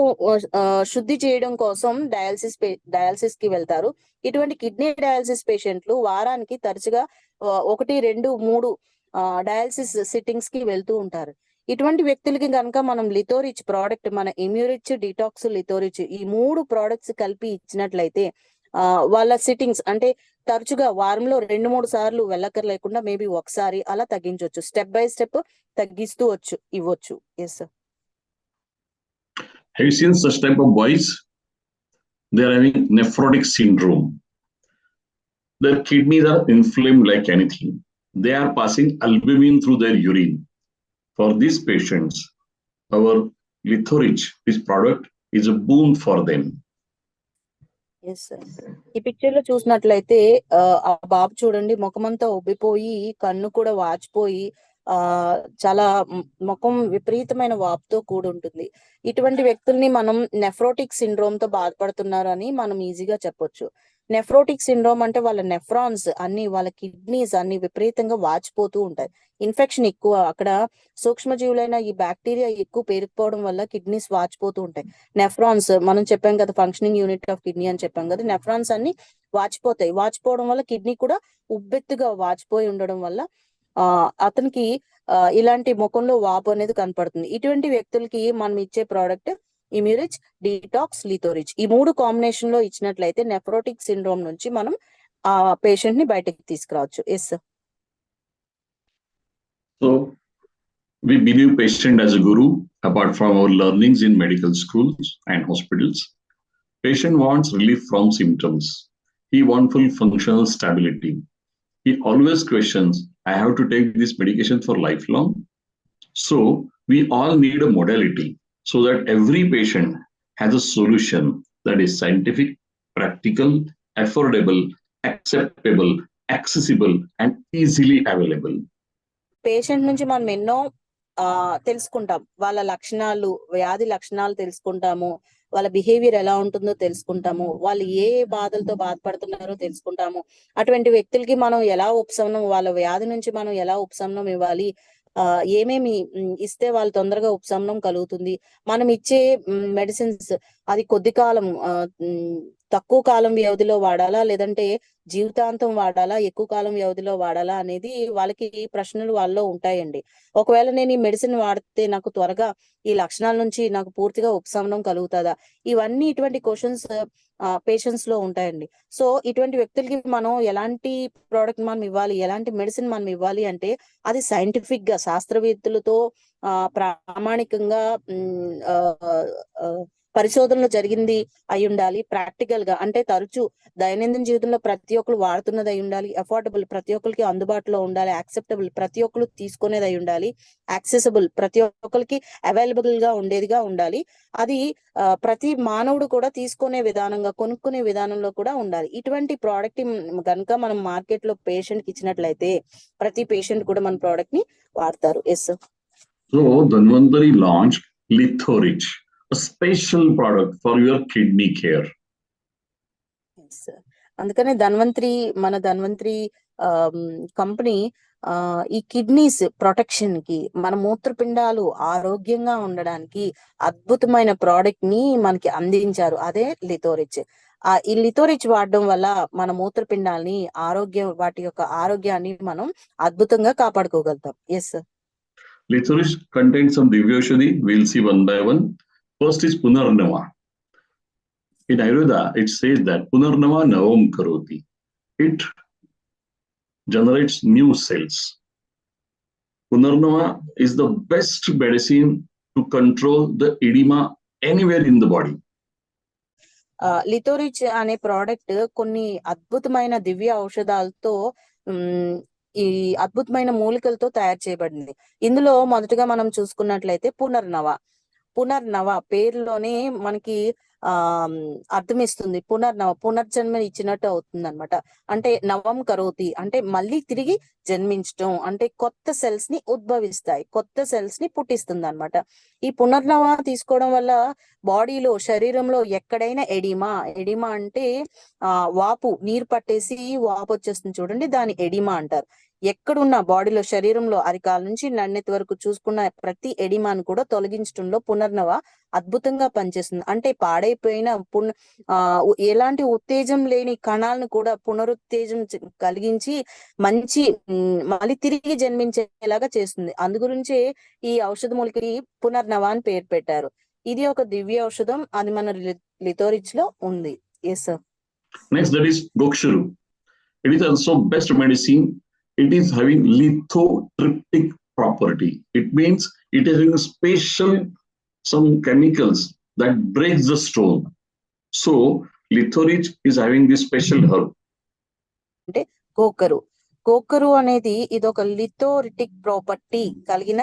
శుద్ధి చేయడం కోసం డయాలసిస్ కి వెళ్తారు. ఇటువంటి కిడ్నీ డయాలసిస్ పేషెంట్లు వారానికి తరచుగా 1, 2, 3 డయాలసిస్ సిట్టింగ్స్ కి వెళ్తూ ఉంటారు. ఇటువంటి వ్యక్తులకి కనుక మనం లిథోరిచ్ ప్రోడక్ట్, మన ఇమ్యూరిచ్, డిటాక్స్, లిథోరిచ్ ఈ 3 ప్రోడక్ట్స్ కలిపి ఇచ్చినట్లయితే వాళ్ళ సిట్టింగ్స్ అంటే తరచుగా వారంలో 2-3 సార్లు వెళ్ళక్కర్ లేకుండా మేబీ ఒకసారి అలా తగ్గించవచ్చు. స్టెప్ బై స్టెప్ తగ్గిస్తూ ఇవ్వచ్చు. Yes sir. Have you seen such type of boys? They are having nephrotic syndrome. Their kidneys are inflamed like anything. They are passing albumin through their urine. For these patients, our Lithoridge, this product, is a boon for them. ఈ picture లో చూసినట్లయితే ఆ బాబు చూడండి ముఖమంతా ఉబ్బిపోయి కన్ను కూడా వాచిపోయి చాలా ముఖం విపరీతమైన వాపుతో కూడి ఉంటుంది. ఇటువంటి వ్యక్తుల్ని మనం నెఫ్రోటిక్ సిండ్రోమ్ తో బాధపడుతున్నారు అని మనం ఈజీగా చెప్పొచ్చు. నెఫ్రోటిక్ సిండ్రోమ్ అంటే వాళ్ళ నెఫ్రాన్స్ అన్ని, వాళ్ళ కిడ్నీస్ అన్ని విపరీతంగా వాచిపోతూ ఉంటాయి. ఇన్ఫెక్షన్ ఎక్కువ, అక్కడ సూక్ష్మజీవులైన ఈ బ్యాక్టీరియా ఎక్కువ పేరుకుపోవడం వల్ల కిడ్నీస్ వాచిపోతూ ఉంటాయి. నెఫ్రాన్స్ మనం చెప్పాం కదా, ఫంక్షనింగ్ యూనిట్ ఆఫ్ కిడ్నీ అని చెప్పాం కదా, నెఫ్రాన్స్ అన్ని వాచిపోతాయి. వాచిపోవడం వల్ల కిడ్నీ కూడా ఉబ్బెత్తుగా వాచిపోయి ఉండడం వల్ల అతనికి ఇలాంటి ముఖంలో వాపు అనేది కనపడుతుంది. ఇటువంటి వ్యక్తులకి మనం ఇచ్చే ప్రోడక్ట్ ఇమ్యూరిచ్, డిటాక్స్, లిథోరిచ్ ఈ 3 కాంబినేషన్ లో ఇచ్చినట్లయితే నెఫ్రోటిక్ సిండ్రోమ్ నుంచి మనం ఆ పేషెంట్ ని బయటకి తీసుకురావచ్చు. Yes sir. So we believe patient as a guru. Apart from our learnings in medical schools and hospitals, patient wants relief from symptoms. He wants full functional stability. He always questions, I have to take this medication for lifelong. So we all need a modality so that every patient has a solution that is scientific, practical, affordable, acceptable, accessible, and easily available. Patient నుంచి మనం ఎన్నో తెలుసుకుంటాం. వాళ్ళ లక్షణాలు, వ్యాధి లక్షణాలు తెలుసుకుంటాము, వాళ్ళ బిహేవియర్ ఎలా ఉంటుందో తెలుసుకుంటాము, వాళ్ళు ఏ బాధలతో బాధపడుతున్నారో తెలుసుకుంటాము. అటువంటి వ్యక్తులకి మనం ఎలా ఉపశమనం, వాళ్ళ వ్యాధి నుంచి మనం ఎలా ఉపశమనం ఇవ్వాలి, ఏమేమి ఇస్తే వాళ్ళు తొందరగా ఉపశమనం కలుగుతుంది, మనం ఇచ్చే మెడిసిన్స్ అది కొద్ది కాలం తక్కువ కాలం వ్యవధిలో వాడాలా లేదంటే జీవితాంతం వాడాలా, ఎక్కువ కాలం వ్యవధిలో వాడాలా అనేది వాళ్ళకి ప్రశ్నలు వాళ్ళలో ఉంటాయండి. ఒకవేళ నేను ఈ మెడిసిన్ వాడితే నాకు త్వరగా ఈ లక్షణాల నుంచి నాకు పూర్తిగా ఉపశమనం కలుగుతుందా, ఇవన్నీ ఇటువంటి క్వశ్చన్స్ పేషెంట్స్ లో ఉంటాయండి. సో ఇటువంటి వ్యక్తులకి మనం ఎలాంటి ప్రోడక్ట్ మనం ఇవ్వాలి, ఎలాంటి మెడిసిన్ మనం ఇవ్వాలి అంటే అది సైంటిఫిక్ గా శాస్త్రవేత్తలతో ప్రామాణికంగా పరిశోధనలు జరిగింది అయి ఉండాలి, ప్రాక్టికల్ గా అంటే తరచూ దైనందిన జీవితంలో ప్రతి ఒక్కరు వాడుతున్నది అయి ఉండాలి, అఫోర్డబుల్ ప్రతి ఒక్కరికి అందుబాటులో ఉండాలి, యాక్సెప్టబుల్ ప్రతి ఒక్కరు తీసుకునేది అయి ఉండాలి, యాక్సెసిబుల్ ప్రతి ఒక్కరికి అవైలబుల్ గా ఉండేదిగా ఉండాలి, అది ప్రతి మానవుడు కూడా తీసుకునే విధానంగా, కొనుక్కునే విధానంలో కూడా ఉండాలి. ఇటువంటి ప్రోడక్ట్ కనుక మనం మార్కెట్ లో పేషెంట్ కి ఇచ్చినట్లయితే ప్రతి పేషెంట్ కూడా మన ప్రోడక్ట్ ని వాడతారు. Yes. So Dhanvantari launched Lithoridge, a special product for your kidney care. అందుకనే మన ధన్వంతరి కంపెనీ ఈ కిడ్నీస్ ప్రొటెక్షన్ కి, మన మూత్రపిండాలు ఆరోగ్యంగా ఉండడానికి అద్భుతమైన ప్రోడక్ట్ ని మనకి అందించారు. అదే లిథోరిచ్. ఈ లిథోరిచ్ వాడడం వల్ల మన మూత్రపిండాలని వాటి యొక్క ఆరోగ్యాన్ని మనం అద్భుతంగా కాపాడుకోగలుగుతాం. Yes sir. Licorice contains some Divyaushadhi. We'll see one by one. First is Punarnava. In Ayurveda, it says that Punarnava Navam Karoti. It generates new cells. Punarnava is the best medicine to control the edema anywhere in the body. లిథోరిచ్ అనే product కొన్ని అద్భుతమైన దివ్య ఔషధాలతో ఈ అద్భుతమైన మూలికలతో తయారు చేయబడింది. ఇందులో మొదటగా మనం చూసుకున్నట్లయితే పునర్నవ పేరులోనే మనకి అర్థమిస్తుంది. పునర్జన్మ ఇచ్చినట్టు అవుతుంది అనమాట. అంటే నవం కరోతి అంటే మళ్ళీ తిరిగి జన్మించటం, అంటే కొత్త సెల్స్ ని ఉద్భవిస్తాయి, కొత్త సెల్స్ ని పుట్టిస్తుంది అనమాట. ఈ పునర్నవ తీసుకోవడం వల్ల బాడీలో శరీరంలో ఎక్కడైనా ఎడిమా అంటే వాపు, నీరు పట్టేసి వాపు వచ్చేస్తుంది చూడండి, దాని ఎడిమా అంటారు. ఎక్కడున్న బాడీలో శరీరంలో అరికాల నుంచి నన్నెత్తి వరకు చూసుకున్న ప్రతి ఎడిమాను కూడా తొలగించడంలో పునర్నవ అద్భుతంగా పనిచేస్తుంది. అంటే పాడైపోయిన ఎలాంటి ఉత్తేజం లేని కణాలను కూడా పునరుత్తేజం కలిగించి మళ్ళీ తిరిగి జన్మించేలాగా చేస్తుంది. అందుగురించే ఈ ఔషధ మూలికకి పునర్నవ అని పేరు పెట్టారు. ఇది ఒక దివ్య ఔషధం, అది మన లిథోరిచ్ లో ఉంది. Yes sir. Next, that is Gokshuru. It is also best medicine. It is having lithotriptic property. It means it is having special some chemicals that breaks the stone. So Lithorich is having this special herb. అంటే గోకరు అనేది ఇది ఒక లిథోరిటిక్ property కలిగిన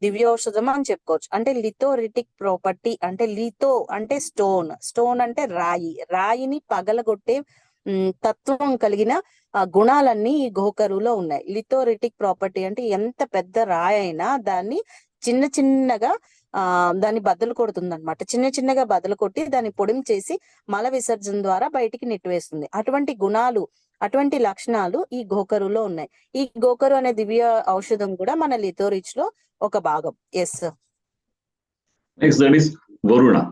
దివ్యౌషధం అని చెప్పుకోవచ్చు. అంటే లిథోరిటిక్ property అంటే litho అంటే స్టోన్ అంటే రాయిని పగలగొట్టే తత్వం కలిగిన గుణాలన్నీ ఈ గోకరులో ఉన్నాయి. లిథోరిటిక్ ప్రాపర్టీ అంటే ఎంత పెద్ద రాయి అయినా దాన్ని చిన్నగా దాన్ని బద్దలు కొడుతుంది అనమాట. చిన్నగా బద్దలు కొట్టి దాన్ని పొడిం చేసి మల విసర్జన ద్వారా బయటికి నెట్టివేస్తుంది. అటువంటి గుణాలు, అటువంటి లక్షణాలు ఈ గోకరులో ఉన్నాయి. ఈ గోకరు అనే దివ్య ఔషధం కూడా మన లిథోరిచ్ లో ఒక భాగం. Yes. Next, that is Varuna,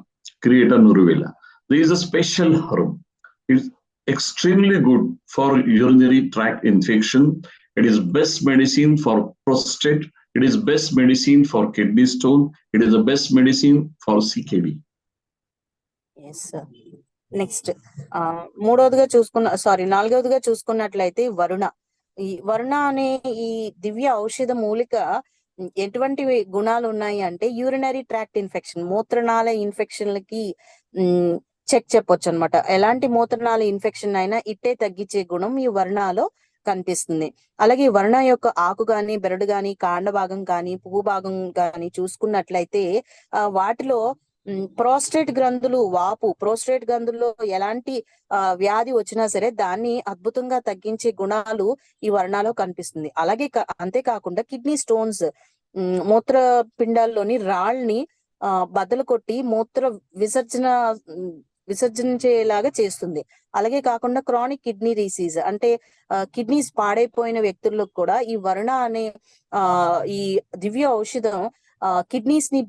Creata Nuruvela. There is a special herb. It's extremely good for urinary tract infection. It is best medicine for prostate. It is best medicine for kidney stone. It is the best medicine for CKD. Yes, sir. Next నాలుగవదిగా చూసుకున్నట్లయితే ఈ వరుణ అనే ఈ దివ్య ఔషధ మూలిక ఎటువంటి గుణాలు ఉన్నాయి అంటే యూరినరీ ట్రాక్ట్ ఇన్ఫెక్షన్, మూత్రనాళ ఇన్ఫెక్షన్లకి చెక్ చెప్పొచ్చు అనమాట. ఎలాంటి మూత్రనాళ ఇన్ఫెక్షన్ అయినా ఇట్టే తగ్గించే గుణం ఈ వరుణలో కనిపిస్తుంది. అలాగే వరుణ యొక్క ఆకు గాని, బెరడు గాని, కాండ భాగం కానీ, పువ్వు భాగం కానీ చూసుకున్నట్లయితే వాటిలో ప్రోస్టేట్ గ్రంథుల్లో ఎలాంటి వ్యాధి వచ్చినా సరే దాన్ని అద్భుతంగా తగ్గించే గుణాలు ఈ వర్ణాలో కనిపిస్తుంది. అలాగే అంతేకాకుండా కిడ్నీ స్టోన్స్, మూత్ర పిండాల్లోని రాళ్ళని బద్దలు కొట్టి మూత్ర విసర్జించేలాగా చేస్తుంది. అలాగే కాకుండా క్రానిక్ కిడ్నీ డిసీజ్ అంటే కిడ్నీస్ పాడైపోయిన వ్యక్తుల్లో కూడా ఈ వరుణ అనే ఈ దివ్య ఔషధం కిడ్నీస్ ని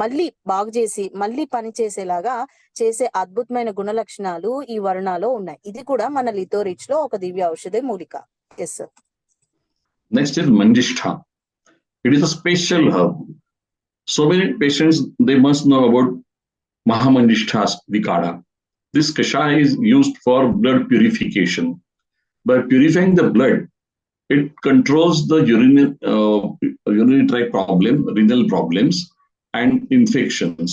మళ్ళీ బాగు చేసి మళ్ళీ పని చేసేలాగా చేసే అద్భుతమైన గుణ లక్షణాలు ఈ వరుణలో ఉన్నాయి. ఇది కూడా మన లిథోరిచ్ లో ఒక దివ్య ఔషధ మూలిక. Yes sir. Next is Manjishtha. It is a special herb. So many patients, they must know about Mahamanjishthas Vikada. This kashaya is used for blood purification. By purifying the blood, it controls the urinary tract problem, renal problems, and infections.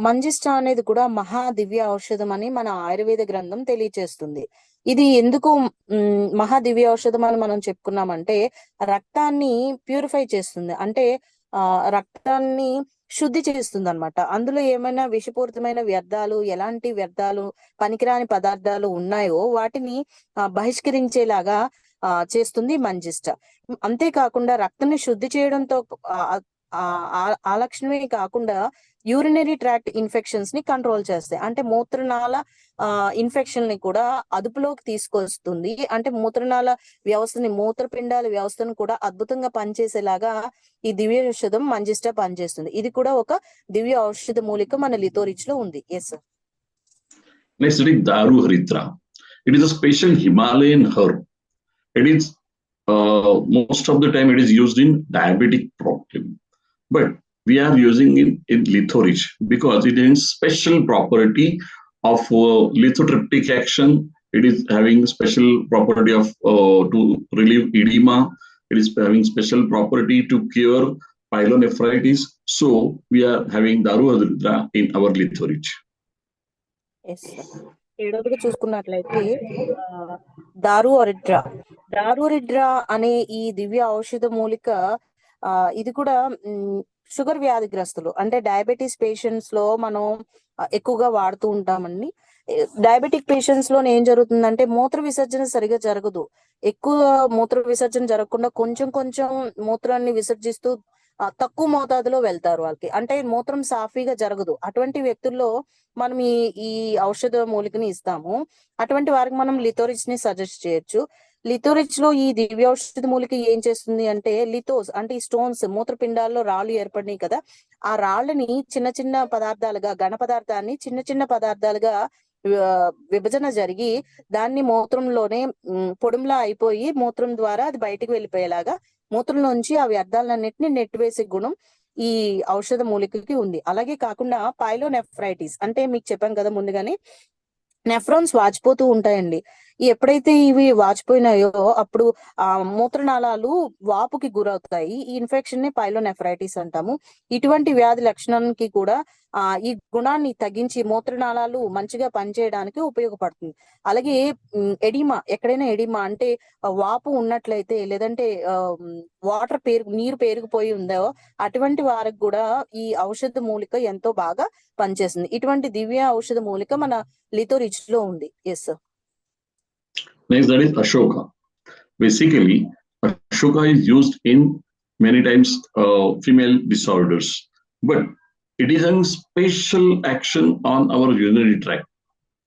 Manjistha అనేది కూడా మహా దివ్య ఔషధం అని మన ఆయుర్వేద గ్రంథం తెలియచేస్తుంది. ఇది ఎందుకు మహా దివ్య ఔషధం అని మనం చెప్పుకున్నామంటే రక్తాన్ని ప్యూరిఫై చేస్తుంది, అంటే రక్తాన్ని శుద్ధి చేస్తుంది అనమాట. అందులో ఏమైనా విషపూరితమైన వ్యర్థాలు, ఎలాంటి వ్యర్థాలు, పనికిరాని పదార్థాలు ఉన్నాయో వాటిని బహిష్కరించేలాగా చేస్తుంది మంజిష్ట. అంతేకాకుండా రక్తాన్ని శుద్ధి చేయడంతో ఆ లక్షణమే కాకుండా యూరినరీ ట్రాక్ట్ ఇన్ఫెక్షన్స్ ని కంట్రోల్ చేస్తాయి. అంటే మూత్రనాళ ఇన్ఫెక్షన్ ని కూడా అదుపులోకి తీసుకొస్తుంది. అంటే మూత్రనాళ వ్యవస్థని, మూత్రపిండాల వ్యవస్థను కూడా అద్భుతంగా పనిచేసేలాగా ఈ దివ్య ఔషధం మంజిష్ట పనిచేస్తుంది. ఇది కూడా ఒక దివ్య ఔషధ మూలిక మన లిథోరిచ్ లో ఉంది. Yes sir. Next, it is Daru Haritra. It is a special Himalayan herb. It is most of the time it is used in diabetic problem, but we are using it in Lithorich because it has special property of lithotriptic action. It is having special property of to relieve edema. It is having special property to cure pyelonephritis. So we are having Daru Haritra in our Lithorich. Yes sir. ఏడవదిగా చూసుకున్నట్లయితే దారు అరిడ్రా అనే ఈ దివ్య ఔషధ మూలిక ఇది కూడా sugar వ్యాధిగ్రస్తులు అంటే డయాబెటీస్ పేషెంట్స్ లో మనం ఎక్కువగా వాడుతూ ఉంటామండి. డయాబెటిక్ పేషెంట్స్ లో ఏం జరుగుతుందంటే మూత్ర విసర్జన సరిగా జరగదు. ఎక్కువ మూత్ర విసర్జన జరగకుండా కొంచెం కొంచెం మూత్రాన్ని విసర్జిస్తూ తక్కువ మోతాదులో వెళ్తారు. వాళ్ళకి అంటే మూత్రం సాఫీగా జరగదు. అటువంటి వ్యక్తుల్లో మనం ఈ ఔషధ మూలికని ఇస్తాము. అటువంటి వారికి మనం లిథోరిచ్ ని సజెస్ట్ చేయొచ్చు. లిథోరిచ్ లో ఈ దివ్య ఔషధ మూలిక ఏం చేస్తుంది అంటే లిథోస్ అంటే ఈ స్టోన్స్ మూత్రపిండాల్లో రాళ్ళు ఏర్పడినాయి కదా, ఆ రాళ్ళని చిన్న చిన్న పదార్థాలుగా ఘన పదార్థాన్ని చిన్న చిన్న పదార్థాలుగా విభజన జరిగి దాన్ని మూత్రంలోనే పొడుములా అయిపోయి మూత్రం ద్వారా అది బయటికి వెళ్ళిపోయేలాగా మూత్రంలోంచి ఆ వ్యర్థాలన్నింటినీ నెట్టివేసే గుణం ఈ ఔషధ మూలికకి ఉంది. అలాగే కాకుండా పైలోనెఫ్రైటిస్ అంటే మీకు చెప్పాం కదా ముందుగానే, నెఫ్రాన్స్ వాచిపోతూ ఉంటాయండి. ఎప్పుడైతే ఇవి వాచిపోయినాయో అప్పుడు ఆ మూత్రనాళాలు వాపుకి గురవుతాయి. ఈ ఇన్ఫెక్షన్ ని పైలోనెఫ్రైటిస్ అంటాము. ఇటువంటి వ్యాధి లక్షణానికి కూడా ఈ గుణాన్ని తగ్గించి మూత్రనాళాలు మంచిగా పనిచేయడానికి ఉపయోగపడుతుంది. అలాగే ఎడిమా, ఎక్కడైనా ఎడిమా అంటే వాపు ఉన్నట్లయితే లేదంటే వాటర్ నీరు పేరుకుపోయి ఉందో అటువంటి వారికి కూడా ఈ ఔషధ మూలిక ఎంతో బాగా పనిచేస్తుంది. ఇటువంటి దివ్య ఔషధ మూలిక మన లిథోరిచ్ లో ఉంది. Yes sir. Next, that is Ashoka. Basically, Ashoka is used in many times female disorders, but it is a special action on our urinary tract.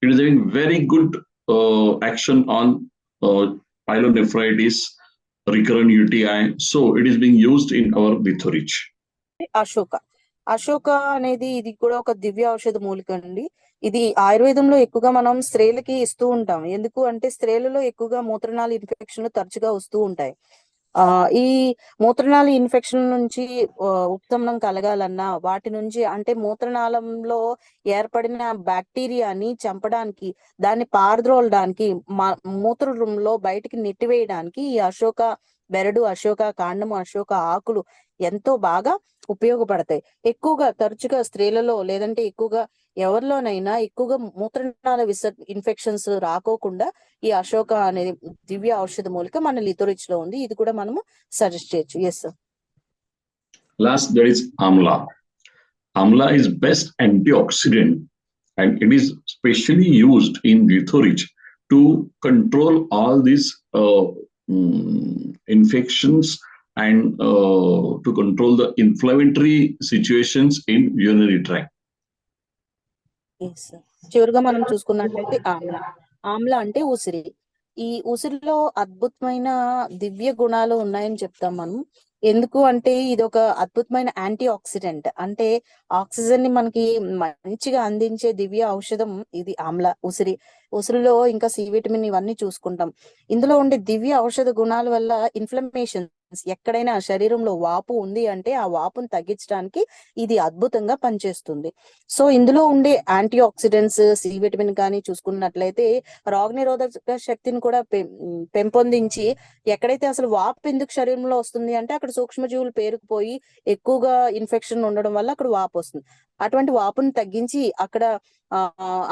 It is having very good action on pyelonephritis, recurrent UTI. So it is being used in our Lithorich. Ashoka అనేది ఇది కూడా ఒక దివ్య ఔషధ మూలిక అండి. ఇది ఆయుర్వేదంలో ఎక్కువగా మనం స్త్రీలకి ఇస్తూ ఉంటాం. ఎందుకు అంటే స్త్రీలలో ఎక్కువగా మూత్రనాళ ఇన్ఫెక్షన్లు తరచుగా వస్తూ ఉంటాయి. ఈ మూత్రనాళ ఇన్ఫెక్షన్ నుంచి ఉపశమనం కలగాలన్నా వాటి నుంచి అంటే మూత్రనాళంలో ఏర్పడిన బ్యాక్టీరియాని చంపడానికి, దాన్ని పారద్రోలడానికి, మూత్రంలో బయటికి నెట్టివేయడానికి ఈ అశోక బెరడు, అశోక కాండము, అశోక ఆకులు ఎంతో బాగా ఉపయోగపడతాయి. ఎక్కువగా తరచుగా స్త్రీలలో లేదంటే ఎక్కువగా ఎవరిలోనైనా ఎక్కువగా మూత్రనాళ ఇన్ఫెక్షన్స్ రాకోకుండా ఈ అశోక అనేది దివ్య ఔషధ మూలిక మన లిథోరిచ్ లో ఉంది. ఇది కూడా మనము సజెస్ట్ చేయొచ్చు. Yes sir. Last, there is Amla. Amla is best antioxidant and it is specially used in Lithorich to control all these infections and to control the inflammatory situations in urinary tract. చివరిగా మనం చూసుకున్నట్లయితే ఆమ్ల అంటే ఉసిరి. ఈ ఉసిరిలో అద్భుతమైన దివ్య గుణాలు ఉన్నాయని చెప్తాం మనం. ఎందుకు అంటే ఇది ఒక అద్భుతమైన యాంటీ ఆక్సిడెంట్, అంటే ఆక్సిజన్ ని మనకి మంచిగా అందించే దివ్య ఔషధం ఇది ఆమ్ల, ఉసిరి. ఉసిరిలో ఇంకా సి విటమిన్ ఇవన్నీ చూసుకుంటాం. ఇందులో ఉండే దివ్య ఔషధ గుణాల వల్ల ఇన్ఫ్లమేషన్ ఎక్కడైనా శరీరంలో వాపు ఉంది అంటే ఆ వాపును తగ్గించడానికి ఇది అద్భుతంగా పనిచేస్తుంది. సో ఇందులో ఉండే యాంటీ ఆక్సిడెంట్స్, సి విటమిన్ కానీ చూసుకున్నట్లయితే రోగనిరోధక శక్తిని కూడా పెంపొందించి, ఎక్కడైతే అసలు వాపు ఎందుకు శరీరంలో వస్తుంది అంటే అక్కడ సూక్ష్మజీవులు పేరుకుపోయి ఎక్కువగా ఇన్ఫెక్షన్ ఉండడం వల్ల అక్కడ వాపు వస్తుంది. అటువంటి వాపును తగ్గించి అక్కడ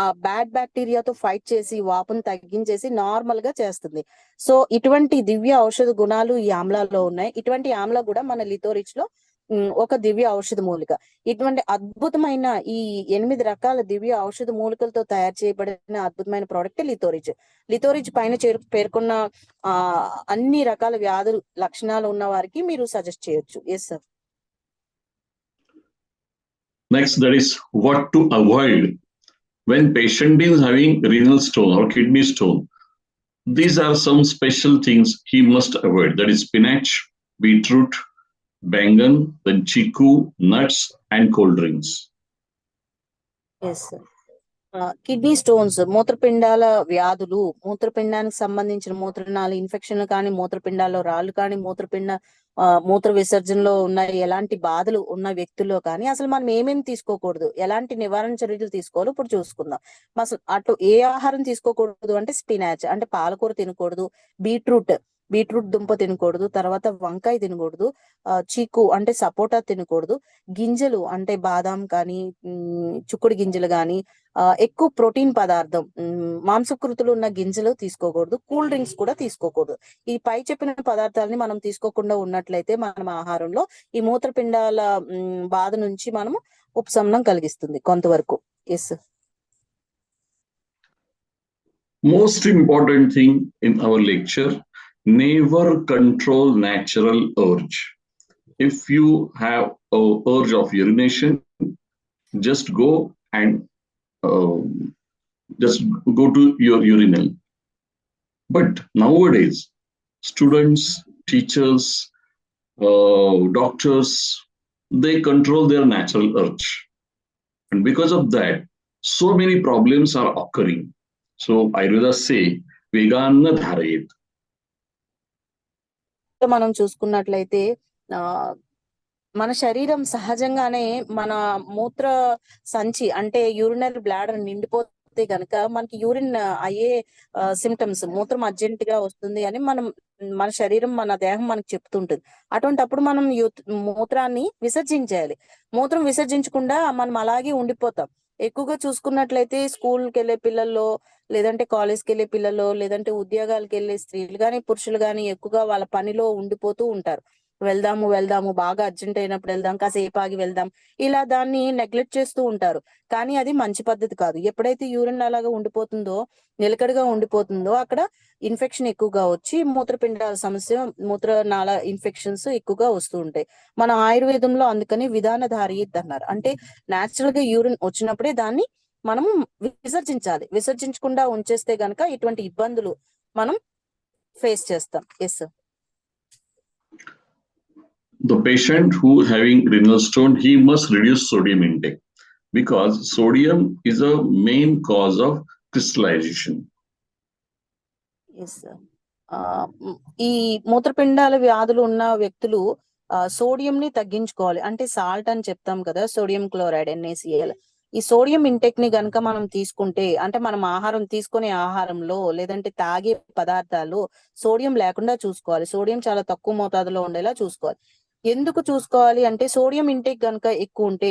ఆ బ్యాడ్ బ్యాక్టీరియాతో ఫైట్ చేసి వాపును తగ్గించేసి నార్మల్ గా చేస్తుంది. సో ఇటువంటి దివ్య ఔషధ గుణాలు ఈ ఆమ్లాలో ఉన్నాయి. ఇటువంటి ఆమ్లా కూడా మన లిథోరిచ్ లో ఒక దివ్య ఔషధ మూలిక. ఇటువంటి అద్భుతమైన ఈ 8 రకాల దివ్య ఔషధ మూలికలతో తయారు చేయబడిన అద్భుతమైన ప్రోడక్ట్ లిథోరిచ్. లిథోరిచ్ పైన పేర్కొన్న అన్ని రకాల వ్యాధులు లక్షణాలు ఉన్న వారికి మీరు సజెస్ట్ చేయొచ్చు. Yes sir. Next, that is what to avoid when patient is having renal stone or kidney stone. These are some special things he must avoid. That is spinach, beetroot, bangan, then chiku, nuts, and cold drinks. Yes, sir. Kidney stones, మూత్రపిండాల వ్యాధులు, మూత్రపిండానికి సంబంధించిన మూత్రనాళ ఇన్ఫెక్షన్లు కానీ, మూత్రపిండాల్లో రాళ్ళు కానీ, మూత్ర విసర్జనలో ఉన్న ఎలాంటి బాధలు ఉన్న వ్యక్తుల్లో కానీ అసలు మనం ఏమేమి తీసుకోకూడదు, ఎలాంటి నివారణ చర్యలు తీసుకోవాలో ఇప్పుడు చూసుకుందాం. అసలు అటు ఏ ఆహారం తీసుకోకూడదు అంటే స్పినాచ్ అంటే పాలకూర తినకూడదు, బీట్రూట్ దుంప తినకూడదు, తర్వాత వంకాయ తినకూడదు, చీకు అంటే సపోటా తినకూడదు, గింజలు అంటే బాదాం కానీ, చుక్కుడు గింజలు కానీ, ఎక్కువ ప్రోటీన్ పదార్థం, మాంసకృతులు ఉన్న గింజలు తీసుకోకూడదు, కూల్ డ్రింక్స్ కూడా తీసుకోకూడదు. ఈ పై చెప్పిన పదార్థాలని మనం తీసుకోకుండా ఉన్నట్లయితే మనం ఆహారంలో ఈ మూత్రపిండాల బాధ నుంచి మనము ఉపశమనం కలిగిస్తుంది కొంతవరకు. Yes. Most important thing in our lecture, never control natural urge. If you have a urge of urination, just go and just go to your urinal. But nowadays, students, teachers, doctors, they control their natural urge. And because of that, so many problems are occurring. So Ayurveda say, Vegana Dharayet. మనం చూసుకున్నట్లయితే మన శరీరం సహజంగానే మన మూత్ర సంచి అంటే urinary bladder నిండిపోతే గనక మనకి యూరిన్ అయ్యే సిమ్టమ్స్, మూత్రం అర్జెంట్ గా వస్తుంది అని మన శరీరం, మన దేహం మనకు చెప్తుంటుంది. అటువంటప్పుడు మనం మూత్రాన్ని విసర్జించాలి. మూత్రం విసర్జించకుండా మనం అలాగే ఉండిపోతాం. ఎక్కువగా చూసుకున్నట్లయితే స్కూల్కి వెళ్ళే పిల్లల్లో, లేదంటే కాలేజ్కి వెళ్ళే పిల్లల్లో, లేదంటే ఉద్యోగాలకు వెళ్ళే స్త్రీలు కానీ పురుషులు కానీ ఎక్కువగా వాళ్ళ పనిలో ఉండిపోతూ ఉంటారు. వెళ్దాము బాగా అర్జెంట్ అయినప్పుడు వెళ్దాం, కాసేపు ఆగి వెళ్దాం, ఇలా దాన్ని నెగ్లెక్ట్ చేస్తూ ఉంటారు. కానీ అది మంచి పద్ధతి కాదు. ఎప్పుడైతే యూరిన్ అలాగా ఉండిపోతుందో, నిలకడగా ఉండిపోతుందో అక్కడ ఇన్ఫెక్షన్ ఎక్కువగా వచ్చి మూత్రపిండాల సమస్య, మూత్రనాళ ఇన్ఫెక్షన్స్ ఎక్కువగా వస్తూ ఉంటాయి. మన ఆయుర్వేదంలో అందుకని విధానధారయిత్ అన్నారు. అంటే న్యాచురల్ గా యూరిన్ వచ్చినప్పుడే దాన్ని మనం విసర్జించాలి. విసర్జించకుండా ఉంచేస్తే గనక ఇటువంటి ఇబ్బందులు మనం ఫేస్ చేస్తాం. Yes. The patient who having renal stone, he must reduce sodium intake because sodium is a main cause of crystallization. Yes. ఈ మూత్రపిండాల వ్యాధులు ఉన్న వ్యక్తులు సోడియం ని తగ్గించుకోవాలి. అంటే సాల్ట్ అని చెప్తాం కదా, సోడియం క్లోరైడ్ NaCl. ఈ సోడియం ఇంటెక్ ని గనక మనం తీసుకుంటే, అంటే మనం తీసుకునే ఆహారంలో లేదంటే తాగే పదార్థాలు సోడియం లేకుండా చూసుకోవాలి. సోడియం చాలా తక్కువ మోతాదులో ఉండేలా చూసుకోవాలి. ఎందుకు చూసుకోవాలి అంటే సోడియం ఇంటేక్ గనక ఎక్కువ ఉంటే,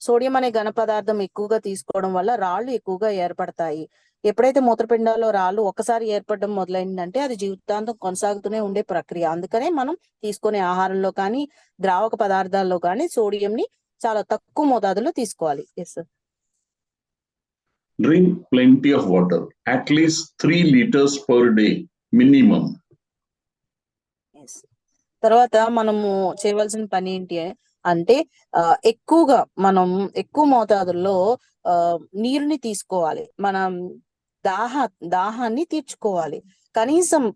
సోడియం అనే ఘన పదార్థం ఎక్కువగా తీసుకోవడం వల్ల రాళ్ళు ఎక్కువగా ఏర్పడతాయి. ఎప్పుడైతే మూత్రపిండాల్లో రాళ్ళు ఒకసారి ఏర్పడడం మొదలైందంటే అది జీవితాంతం కొనసాగుతూనే ఉండే ప్రక్రియ. అందుకనే మనం తీసుకునే ఆహారంలో కానీ, ద్రావక పదార్థాల్లో కానీ సోడియం ని చాలా తక్కువ మోతాదులో తీసుకోవాలి. Yes. Drink plenty of water, at least 3 liters per day minimum. తర్వాత మనము చేయవలసిన పని ఏంటి అంటే మనం ఎక్కువ మోతాదుల్లో నీరుని తీసుకోవాలి. మనం దాహాన్ని తీర్చుకోవాలి. కనీసం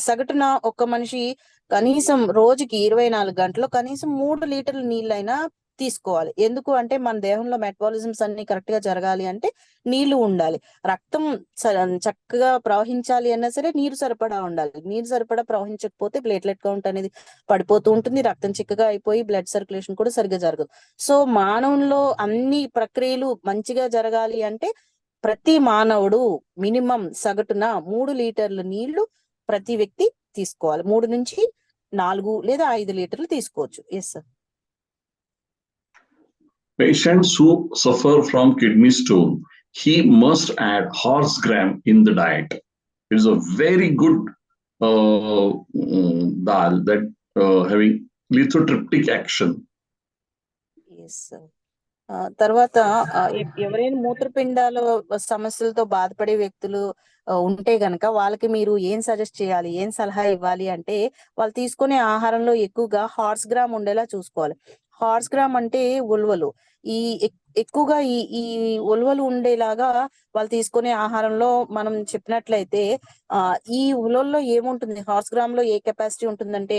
సగటున ఒక మనిషి కనీసం రోజుకి 24 గంటలు కనీసం 3 లీటర్ల నీళ్ళైనా తీసుకోవాలి. ఎందుకు అంటే మన దేహంలో మెటబాలిజమ్స్ అన్ని కరెక్ట్ గా జరగాలి అంటే నీళ్లు ఉండాలి. రక్తం చక్కగా ప్రవహించాలి అన్నా సరే నీరు సరిపడా ఉండాలి. నీరు సరిపడా ప్రవహించకపోతే ప్లేట్లెట్ కౌంట్ అనేది పడిపోతూ ఉంటుంది. రక్తం చిక్కగా అయిపోయి బ్లడ్ సర్క్యులేషన్ కూడా సరిగ్గా జరగదు. సో మానవుల్లో అన్ని ప్రక్రియలు మంచిగా జరగాలి అంటే ప్రతి మానవుడు మినిమం సగటున 3 లీటర్ల నీళ్లు ప్రతి వ్యక్తి తీసుకోవాలి. 3 నుంచి 4 లేదా 5 లీటర్లు తీసుకోవచ్చు. Yes sir. Patients who suffer from kidney stone, he must add horse gram in the diet. It is a very good dal that having lithotriptic action. Yes, sir. తర్వాత ఎవరైనా మూత్రపిండాల సమస్యలతో బాధపడే వ్యక్తులు ఉంటే గనక వాళ్ళకి మీరు ఏం సజెస్ట్ చేయాలి, ఏం సలహా ఇవ్వాలి అంటే వాళ్ళు తీసుకునే ఆహారంలో ఎక్కువగా హార్స్ గ్రామ్ ఉండేలా చూసుకోవాలి. హార్స్ గ్రామ్ అంటే ఉలువలు. ఎక్కువగా ఈ ఉలువలు ఉండేలాగా వాళ్ళు తీసుకునే ఆహారంలో మనం చెప్పినట్లయితే ఈ ఉలువల్లో ఏముంటుంది, హార్స్ గ్రామ్ లో ఏ కెపాసిటీ ఉంటుందంటే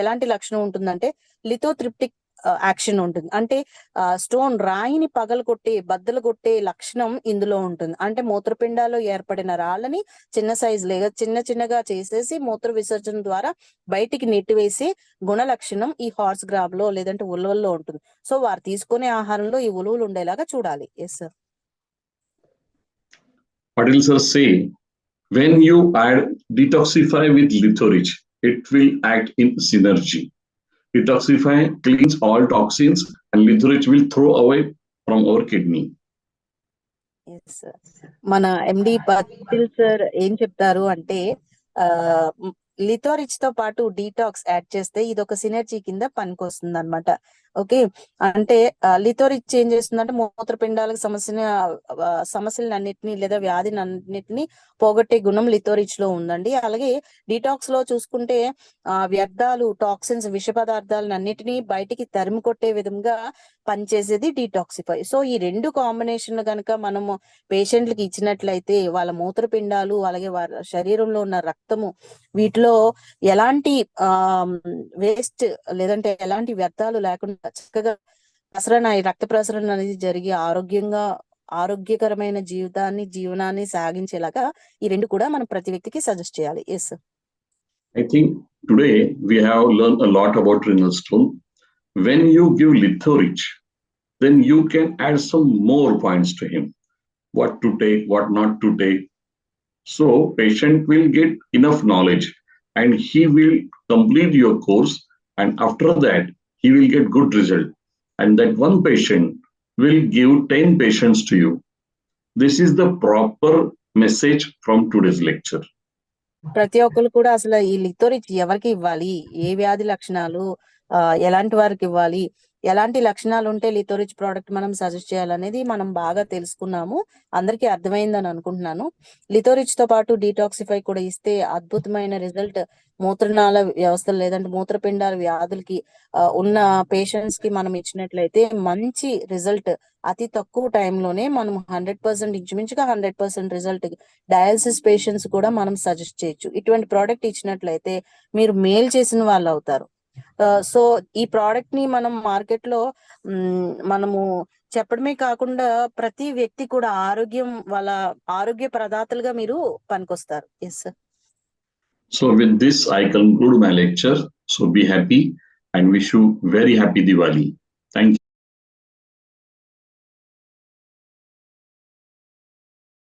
ఎలాంటి లక్షణం ఉంటుందంటే లిథోట్రిప్టిక్ యాక్షన్ ఉంటుంది. అంటే స్టోన్ రాయిని పగలగొట్టే బద్దలు కొట్టే లక్షణం ఇందులో ఉంటుంది. అంటే మూత్రపిండాల్లో ఏర్పడిన రాళ్ళని చిన్న సైజు లేదా చిన్నగా చేసేసి మూత్ర విసర్జన ద్వారా బయటికి నెట్టివేసే గుణ లక్షణం ఈ హార్స్ గ్రాబ్ లో లేదంటే ఉలవల్లో ఉంటుంది. సో వారు తీసుకునే ఆహారంలో ఈ ఉలువలు ఉండేలాగా చూడాలి. Yes sir. Patil sir say, when you add detoxify with Lithoridge, it will act in synergy. Detoxify cleans all toxins and Lithoridge will throw away from our kidney. Yes, sir. మన ఎండి పటిల్ sir ఏం చెప్తారు అంటే లిథోరిచ్ తో పాటు detox add చేస్తే ఇది ఒక synergy కింద పనికొస్తుంది అనమాట. ఓకే, అంటే లిథోరిచ్ ఏం చేస్తుందంటే మూత్రపిండాలకు సమస్యలన్నిటిని లేదా వ్యాధిని అన్నిటిని పోగొట్టే గుణం లిథోరిచ్ లో ఉందండి. అలాగే డీటాక్స్ లో చూసుకుంటే వ్యర్థాలు, టాక్సిన్స్, విష పదార్థాలను అన్నిటినీ బయటికి తరిమి కొట్టే విధంగా పనిచేసేది డీటాక్సిఫై. సో ఈ రెండు కాంబినేషన్లు కనుక మనము పేషెంట్లకి ఇచ్చినట్లయితే వాళ్ళ మూత్రపిండాలు అలాగే వారి శరీరంలో ఉన్న రక్తము వీటిలో ఎలాంటి వేస్ట్ లేదంటే ఎలాంటి వ్యర్థాలు లేకుండా చక్కగా రక్త ప్రసరణ అనేది జరిగి ఆరోగ్యకరమైన జీవనాన్ని సాగించేలాగా ఈ రెండు కూడా మనం ప్రతి వ్యక్తికి సజెస్ట్ చేయాలి. Yes. I think today we have learned a lot about renal stone. When you give Lithoridge, then you can add some more points to him. What to take, what not to take. So patient will get enough knowledge and he will complete your course, and after that he will get good result, and that one patient will give 10 patients to you. This is the proper message from today's lecture. ప్రతి ఒక్కరు కూడా అసలు ఈ లిథోరిచ్ ఎవరికి ఇవ్వాలి, ఏ వ్యాధి లక్షణాలు ఎలాంటి వారికి ఇవ్వాలి, ఎలాంటి లక్షణాలు ఉంటే లిథోరిచ్ ప్రోడక్ట్ మనం సజెస్ట్ చేయాలనేది మనం బాగా తెలుసుకున్నాము. అందరికీ అర్థమైందని అనుకుంటున్నాను. లిథోరిచ్ తో పాటు డీటాక్సిఫై కూడా ఇస్తే అద్భుతమైన రిజల్ట్ మూత్రనాళ వ్యవస్థలు లేదంటే మూత్రపిండాల వ్యాధులకి ఉన్న పేషెంట్స్ కి మనం ఇచ్చినట్లయితే మంచి రిజల్ట్ అతి తక్కువ టైంలోనే మనం 100% ఇంచుమించుగా 100% రిజల్ట్ డయాలసిస్ పేషెంట్స్ కూడా మనం సజెస్ట్ చేయొచ్చు. ఇటువంటి ప్రోడక్ట్ ఇచ్చినట్లయితే మీరు మేలు చేసిన వాళ్ళు అవుతారు. సో ఈ ప్రోడక్ట్ ని మనం మార్కెట్ లో మనము చెప్పడమే కాకుండా ప్రతి వ్యక్తి కూడా వాళ్ళ ఆరోగ్య ప్రదాతలుగా మీరు పనికొస్తారు. Yes sir. So with this I conclude my lecture. So be happy and wish you very happy Diwali. Thank you.